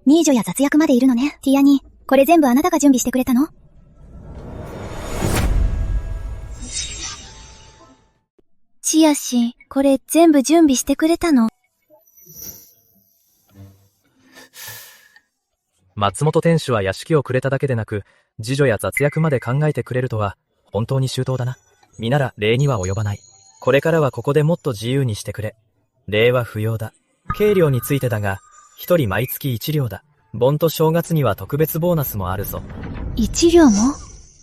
ミージョや雑役までいるのね、ティアニ。これ全部あなたが準備してくれたの？チアシン、これ全部準備してくれたの？松本店主は屋敷をくれただけでなく、次女や雑役まで考えてくれるとは、本当に周到だな。身なら礼には及ばない。これからはここでもっと自由にしてくれ。礼は不要だ。計量についてだが、一人毎月1両だ。盆と正月には特別ボーナスもあるぞ。1両も？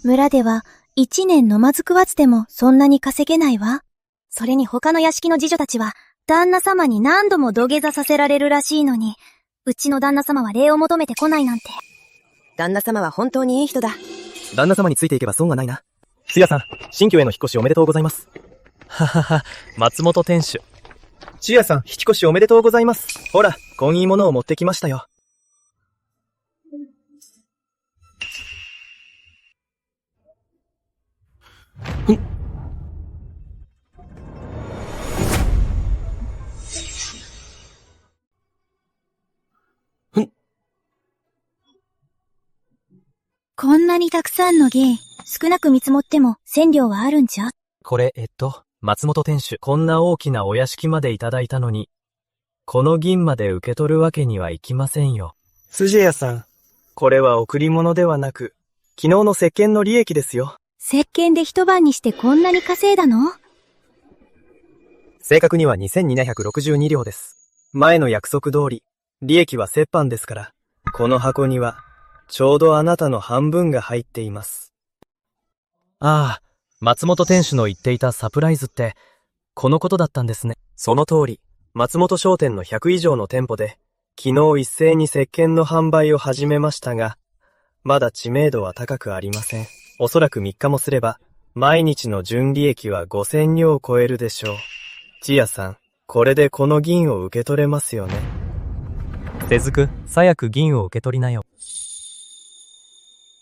村では1年飲まず食わずでもそんなに稼げないわ。それに他の屋敷の次女たちは、旦那様に何度も土下座させられるらしいのに、うちの旦那様は礼を求めてこないなんて。旦那様は本当にいい人だ。旦那様についていけば損はないな。つやさん、新居への引っ越しおめでとうございます。ははは、松本店主。ちやさん、引き越しおめでとうございます。ほら、婚姻物を持ってきましたよ。こんなにたくさんの銀、少なく見積もっても1000両はあるんじゃ？これ、松本店主、こんな大きなお屋敷までいただいたのに、この銀まで受け取るわけにはいきませんよ。筋屋さん、これは贈り物ではなく、昨日の石鹸の利益ですよ。石鹸で一晩にしてこんなに稼いだの？正確には2262両です。前の約束通り、利益は折半ですから、この箱には、ちょうどあなたの半分が入っています。ああ、松本店主の言っていたサプライズって、このことだったんですね。その通り、松本商店の100以上の店舗で、昨日一斉に石鹸の販売を始めましたが、まだ知名度は高くありません。おそらく3日もすれば、毎日の純利益は5000両を超えるでしょう。千谷さん、これでこの銀を受け取れますよね。手塚、早く銀を受け取りなよ。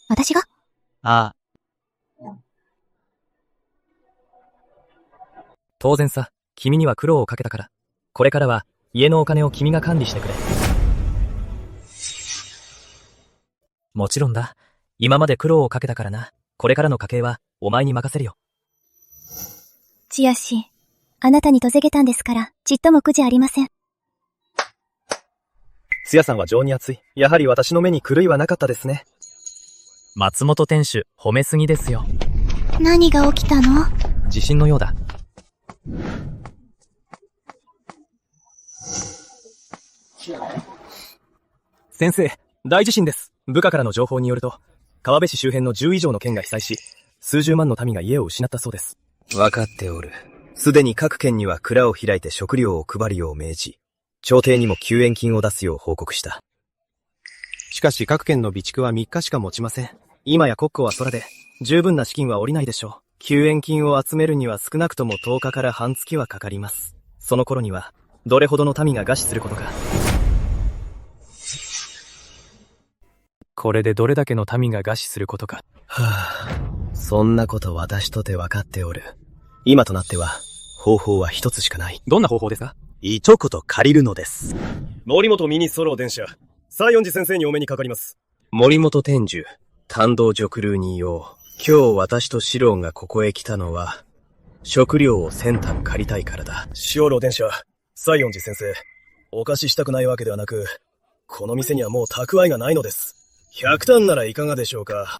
私が？ああ。当然さ、君には苦労をかけたから。これからは、家のお金を君が管理してくれ。もちろんだ。今まで苦労をかけたからな。これからの家計は、お前に任せるよ。チアシ、あなたに嫁げたんですから、ちっとも苦じゃありません。つやさんは情に熱い。やはり私の目に狂いはなかったですね。松本店主、褒めすぎですよ。何が起きたの？地震のようだ。先生、大地震です。部下からの情報によると、川辺市周辺の10以上の県が被災し、数十万の民が家を失ったそうです。わかっておる。すでに各県には蔵を開いて食料を配るよう命じ、朝廷にも救援金を出すよう報告した。しかし各県の備蓄は3日しか持ちません。今や国庫は空で、十分な資金は下りないでしょう。救援金を集めるには少なくとも10日から半月はかかります。その頃には、どれほどの民が餓死することか。これでどれだけの民が餓死することか。そんなこと私とてわかっておる。今となっては、方法は一つしかない。どんな方法ですか？いとこと借りるのです。森本ミニソロ電車、西園寺先生にお目にかかります。森本天寿、単道直流によう。今日私と四郎がここへ来たのは、食料を1000担借りたいからだ。四郎電車、西園寺先生、お貸ししたくないわけではなく、この店にはもう蓄えがないのです。100担ならいかがでしょうか。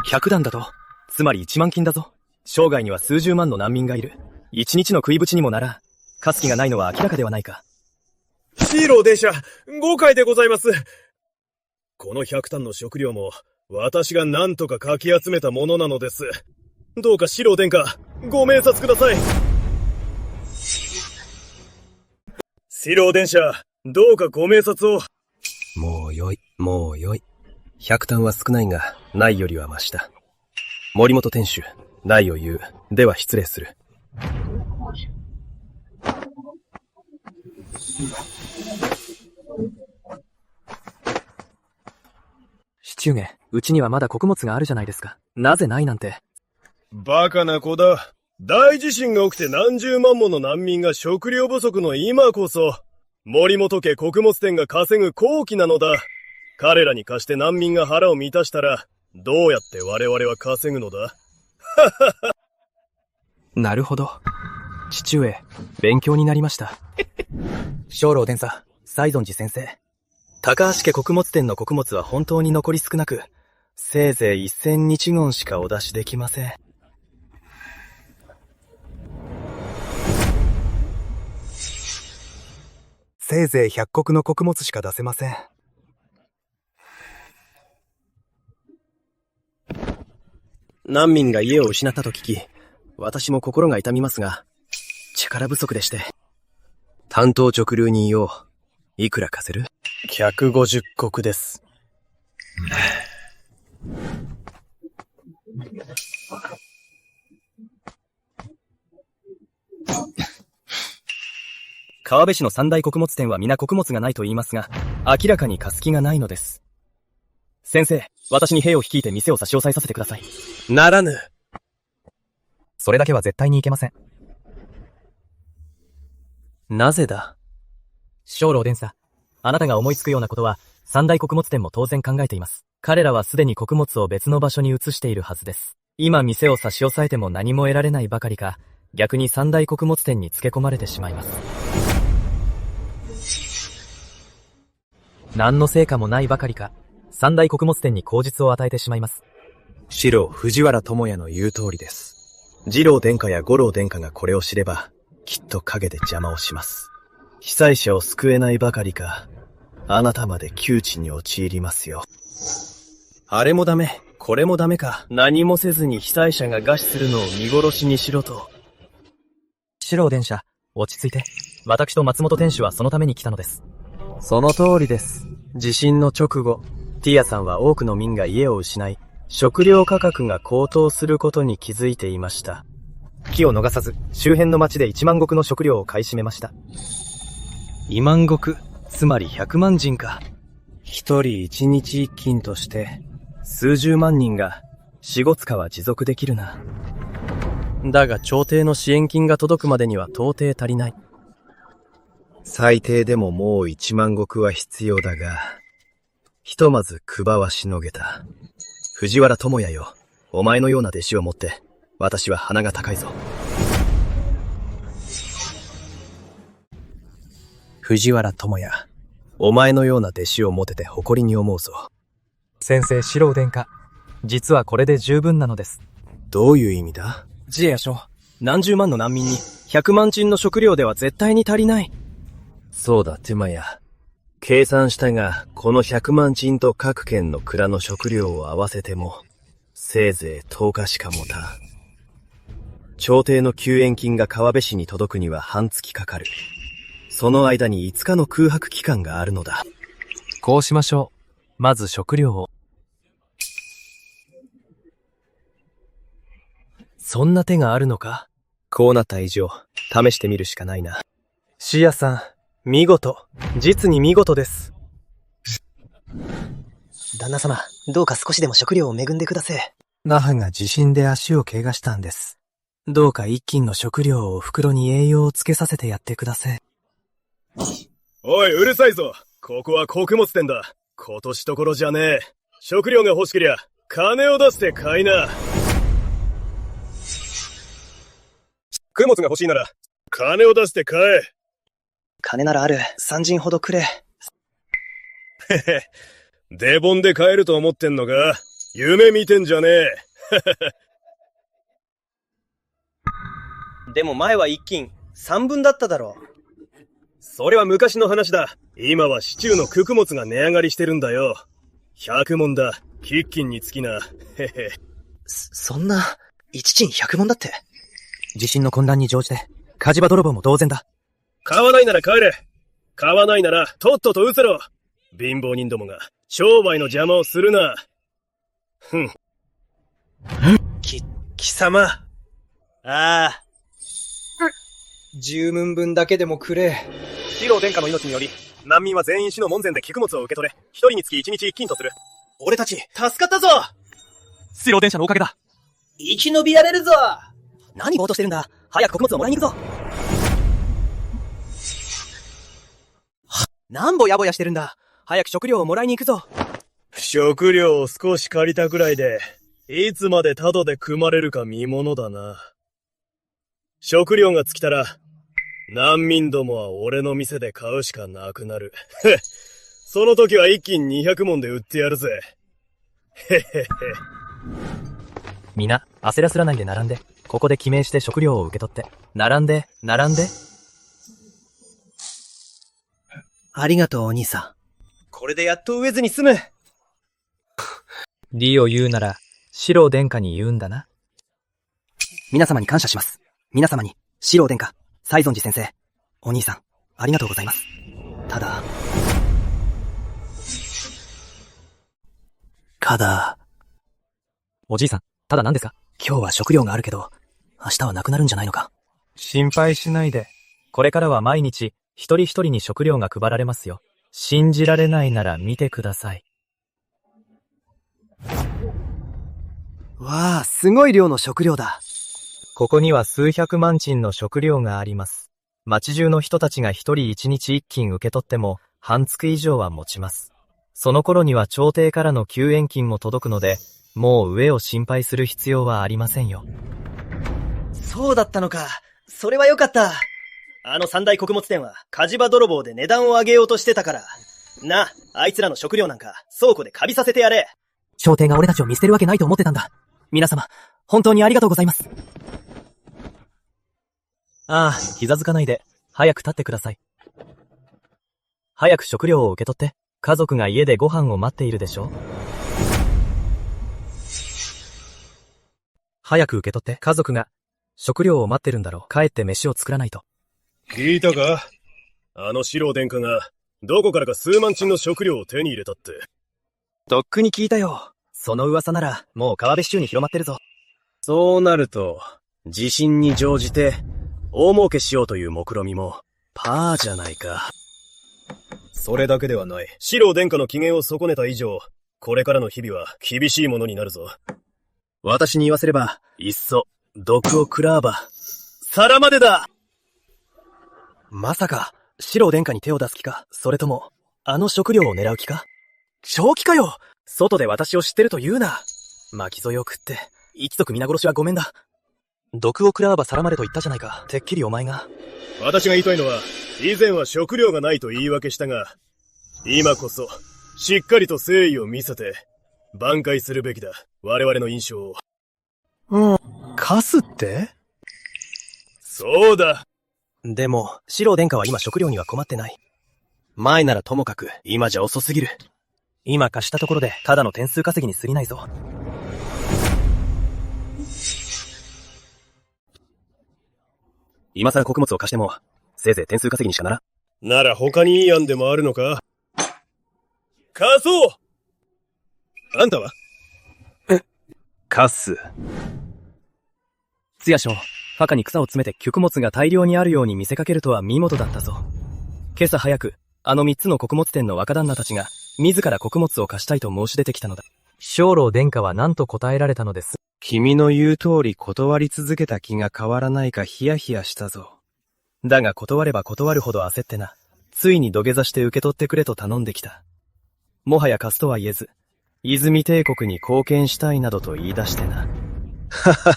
100担だと、つまり1万金だぞ。生涯には数十万の難民がいる。1日の食いぶちにもならん。貸す気がないのは明らかではないか。四郎電車、誤解でございます。この100担の食料も、私が何とかかき集めたものなのです。どうか四郎殿下、ご明察ください。四郎電車、どうかご明察を。もうよい、もうよい。100担は少ないが、ないよりは増した。森本天主、ないを言う。では失礼する。父上、うちにはまだ穀物があるじゃないですか。なぜないなんて。バカな子だ。大地震が起きて何十万もの難民が食料不足の今こそ、森本家穀物店が稼ぐ好機なのだ。彼らに貸して難民が腹を満たしたら、どうやって我々は稼ぐのだ？なるほど。父上、勉強になりました。鐘楼伝佐、西園寺先生。高橋家穀物店の穀物は本当に残り少なく、せいぜい1000日言しかお出しできません。せいぜい100石の穀物しか出せません。難民が家を失ったと聞き、私も心が痛みますが、力不足でして。単刀直流に言おう。いくら貸せる？150石です。川辺市の三大穀物店は皆穀物がないと言いますが、明らかに貸す気がないのです。先生、私に兵を率いて店を差し押さえさせてください。ならぬ。それだけは絶対にいけません。なぜだ？鐘楼伝佐、あなたが思いつくようなことは、三大穀物店も当然考えています。彼らはすでに穀物を別の場所に移しているはずです。今店を差し押さえても何も得られないばかりか、逆に三大穀物店につけ込まれてしまいます。何の成果もないばかりか、三大穀物店に口実を与えてしまいます。四郎藤原智也の言う通りです。次郎殿下や五郎殿下がこれを知れば、きっと陰で邪魔をします。被災者を救えないばかりか、あなたまで窮地に陥りますよ。あれもダメ、これもダメか。何もせずに被災者が餓死するのを見殺しにしろと。四郎殿下、落ち着いて。私と松本天主はそのために来たのです。その通りです。地震の直後、ティアさんは多くの民が家を失い、食料価格が高騰することに気づいていました。機を逃さず、周辺の町で1万石の食料を買い占めました。2万石、つまり100万人か。一人一日一斤として、数十万人が4、5日は持続できるな。だが朝廷の支援金が届くまでには到底足りない。最低でももう1万石は必要だが、ひとまずクバはしのげた。藤原智也よ、お前のような弟子を持って、私は鼻が高いぞ。藤原智也、お前のような弟子を持てて誇りに思うぞ。先生、四郎殿下、実はこれで十分なのです。どういう意味だ？ジエヤ将、何十万の難民に100万斤の食料では絶対に足りない。そうだ、テマヤ。計算したが、この100万鎮と各県の蔵の食料を合わせても、せいぜい10日しか持たん。朝廷の救援金が川辺市に届くには半月かかる。その間に5日の空白期間があるのだ。こうしましょう。まず食料を。そんな手があるのか？こうなった以上、試してみるしかないな。シアさん、見事。実に見事です。旦那様、どうか少しでも食料を恵んでください。那覇が地震で足を怪我したんです。どうか一斤の食料を袋に栄養をつけさせてやってください。おい、うるさいぞ。ここは穀物店だ。今年どころじゃねえ。食料が欲しけりゃ、金を出して買いな。穀物が欲しいなら、金を出して買え。金ならある。3陣ほどくれ。へへ。デボンで買えると思ってんのか？夢見てんじゃねえ。でも前は一斤3分だっただろう。それは昔の話だ。今はシチューの穀物が値上がりしてるんだよ。100文だ。一斤につきな。へへ。そんな、1斤100文だって。地震の混乱に乗じて、火事場泥棒も同然だ。買わないなら帰れ。買わないならとっとと失せろ。貧乏人どもが商売の邪魔をするな。ふん。貴様。ああ。10文分だけでもくれ。四郎殿下の命により、難民は全員死の門前で穀物を受け取れ、一人につき1日1斤とする。俺たち、助かったぞ。四郎殿下のおかげだ。生き延びられるぞ。何ぼーっとしてるんだ。早く穀物をもらいに行くぞ。なんぼやぼやしてるんだ。早く食料をもらいに行くぞ。食料を少し借りたくらいで、いつまでタダで組まれるか見ものだな。食料が尽きたら、難民どもは俺の店で買うしかなくなる。その時は一斤200文で売ってやるぜ。へへへ。みな、焦らせらないで並んで、ここで記名して食料を受け取って。並んで。ありがとう、お兄さん。これでやっと飢えずに済む。理を言うなら、四郎殿下に言うんだな。皆様に感謝します。皆様に、四郎殿下、西尊寺先生、お兄さん、ありがとうございます。ただ、おじいさん、ただ何ですか？今日は食料があるけど、明日はなくなるんじゃないのか？心配しないで。これからは毎日、一人一人に食料が配られますよ。信じられないなら見てください。わあ、すごい量の食料だ。ここには数百万鎮の食料があります。町中の人たちが一人一日一斤受け取っても半月以上は持ちます。その頃には朝廷からの救援金も届くので、もう飢えを心配する必要はありませんよ。そうだったのか。それはよかった。あの三大穀物店は火事場泥棒で値段を上げようとしてたから。な、あいつらの食料なんか倉庫でカビさせてやれ。朝廷が俺たちを見捨てるわけないと思ってたんだ。皆様、本当にありがとうございます。ああ、膝つかないで、早く立ってください。早く食料を受け取って、家族が家でご飯を待っているでしょ。早く受け取って、家族が食料を待ってるんだろう。帰って飯を作らないと。聞いたか？あの四郎殿下が、どこからか数万鎮の食料を手に入れたって。とっくに聞いたよ。その噂なら、もう川辺市中に広まってるぞ。そうなると、地震に乗じて、大儲けしようという目論みも、パーじゃないか。それだけではない。四郎殿下の機嫌を損ねた以上、これからの日々は厳しいものになるぞ。私に言わせれば、いっそ、毒を食らわば、皿までだ。まさか、四郎殿下に手を出す気か？それとも、あの食料を狙う気か？正気かよ！外で私を知ってると言うな。巻き添えを食って、一族皆殺しはごめんだ。毒を食らわば皿までと言ったじゃないか。てっきりお前が。私が言いたいのは、以前は食料がないと言い訳したが、今こそ、しっかりと誠意を見せて、挽回するべきだ。我々の印象を。カスって？そうだ。でも、四郎殿下は今食料には困ってない。前ならともかく、今じゃ遅すぎる。今貸したところで、ただの点数稼ぎに過ぎないぞ。今更穀物を貸しても、せいぜい点数稼ぎにしかなら。なら他にいい案でもあるのか？貸そう！あんたは？貸す。つやしょう、墓に草を詰めて穀物が大量にあるように見せかけるとは見事だったぞ。今朝早く、あの3つの穀物店の若旦那たちが、自ら穀物を貸したいと申し出てきたのだ。鐘楼殿下は何と答えられたのです？君の言う通り断り続けた気が変わらないかヒヤヒヤしたぞ。だが断れば断るほど焦ってな。ついに土下座して受け取ってくれと頼んできた。もはや貸すとは言えず、泉帝国に貢献したいなどと言い出してな。はは、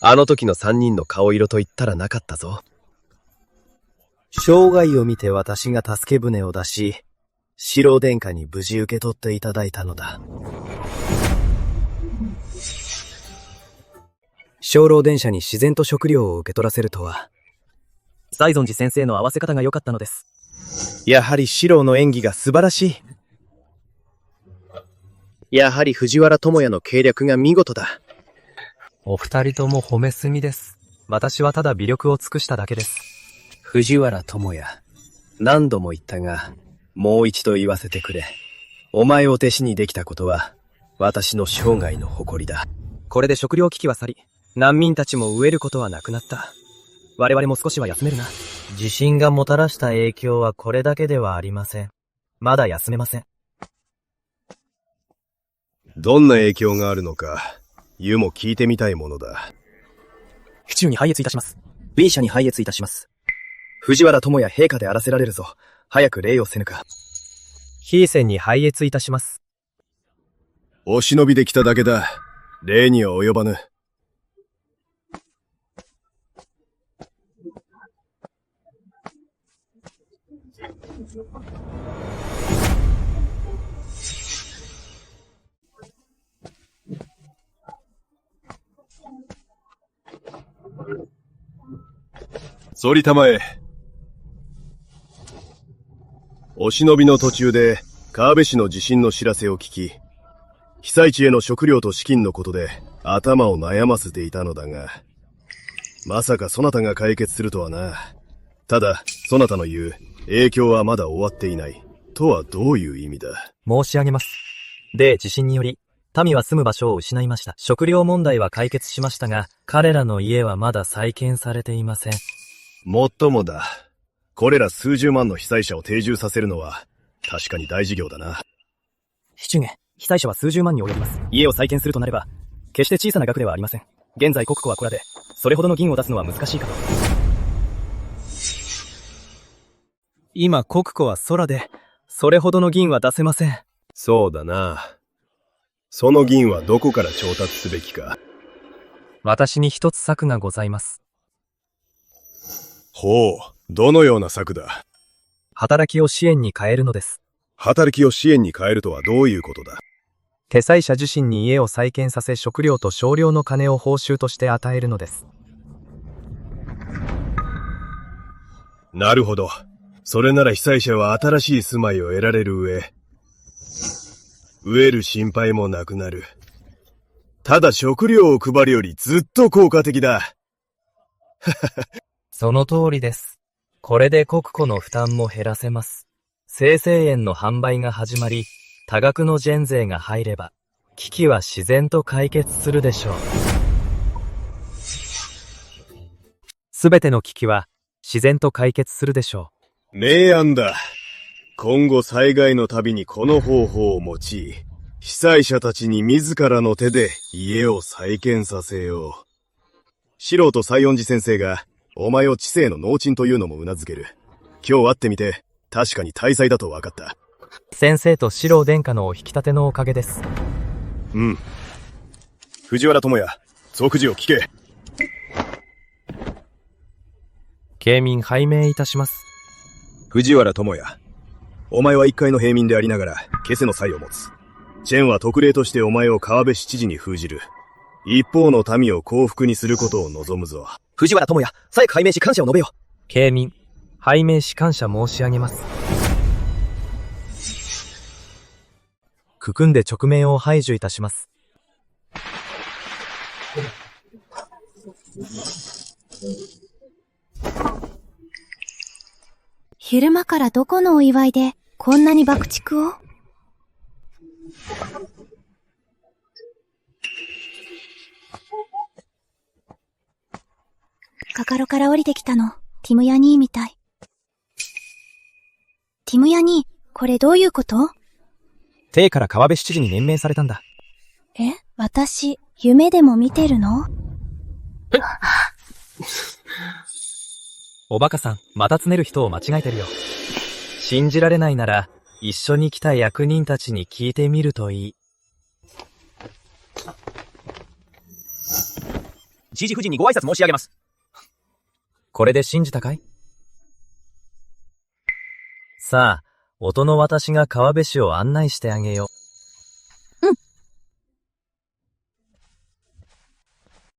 あの時の3人の顔色と言ったらなかったぞ。生涯を見て私が助け舟を出し、四郎殿下に無事受け取っていただいたのだ。鐘楼殿下に自然と食料を受け取らせるとは、西尊寺先生の合わせ方が良かったのです。やはり四郎の演技が素晴らしい。やはり藤原智也の計略が見事だ。お二人とも褒めすぎです。私はただ微力を尽くしただけです。藤原智也、何度も言ったが、もう一度言わせてくれ。お前を弟子にできたことは、私の生涯の誇りだ。これで食糧危機は去り、難民たちも飢えることはなくなった。我々も少しは休めるな。地震がもたらした影響はこれだけではありません。まだ休めません。どんな影響があるのか、湯も聞いてみたいものだ。府中に拝謁いたします。B 社に拝謁いたします。藤原智也陛下であらせられるぞ。早く礼をせぬか。ヒーセンに拝謁いたします。お忍びで来ただけだ。礼には及ばぬ。反りたまえ。お忍びの途中で、川辺市の地震の知らせを聞き、被災地への食料と資金のことで頭を悩ませていたのだが、まさかそなたが解決するとはな。ただ、そなたの言う、影響はまだ終わっていない。とはどういう意味だ？申し上げます。で、地震により、民は住む場所を失いました。食料問題は解決しましたが、彼らの家はまだ再建されていません。もっともだ。これら数十万の被災者を定住させるのは、確かに大事業だな。市中下、被災者は数十万に及びます。家を再建するとなれば、決して小さな額ではありません。現在国庫はこらで、それほどの銀を出すのは難しいかと。今国庫は空で、それほどの銀は出せません。そうだな。その銀はどこから調達すべきか。私に一つ策がございます。ほう、どのような策だ？働きを支援に変えるのです。働きを支援に変えるとはどういうことだ？手災者自身に家を再建させ食料と少量の金を報酬として与えるのです。なるほど。それなら被災者は新しい住まいを得られる上、飢える心配もなくなる。ただ食料を配るよりずっと効果的だ。その通りです。これで国庫の負担も減らせます。生成園の販売が始まり、多額のジェン税が入れば、危機は自然と解決するでしょう。すべての危機は自然と解決するでしょう。明暗だ。今後災害のたびにこの方法を用い、被災者たちに自らの手で家を再建させよう。素人西園寺先生が、お前を知性の農賃というのも頷ける。今日会ってみて、確かに大才だと分かった。先生と四郎殿下のお引き立てのおかげです。うん。藤原智也、即時を聞け。慶民拝命いたします。藤原智也、お前は一介の平民でありながら、消せの才を持つ。チェンは特例としてお前を川辺市知事に封じる。一方の民を幸福にすることを望むぞ。藤原智也、早く拝命し感謝を述べよ。慶民、拝命し感謝申し上げます。組んで直面を排除いたします。昼間からどこのお祝いでこんなに爆竹を？カカロから降りてきたの、ティムヤ兄みたい。ティムヤ兄、これどういうこと？テイから川辺7時に任命されたんだ。え？私、夢でも見てるの？おバカさん、またつねる人を間違えてるよ。信じられないなら、一緒に来た役人たちに聞いてみるといい。じじ夫人にご挨拶申し上げます。これで信じたかい？さあ、音の私が川辺氏を案内してあげよう。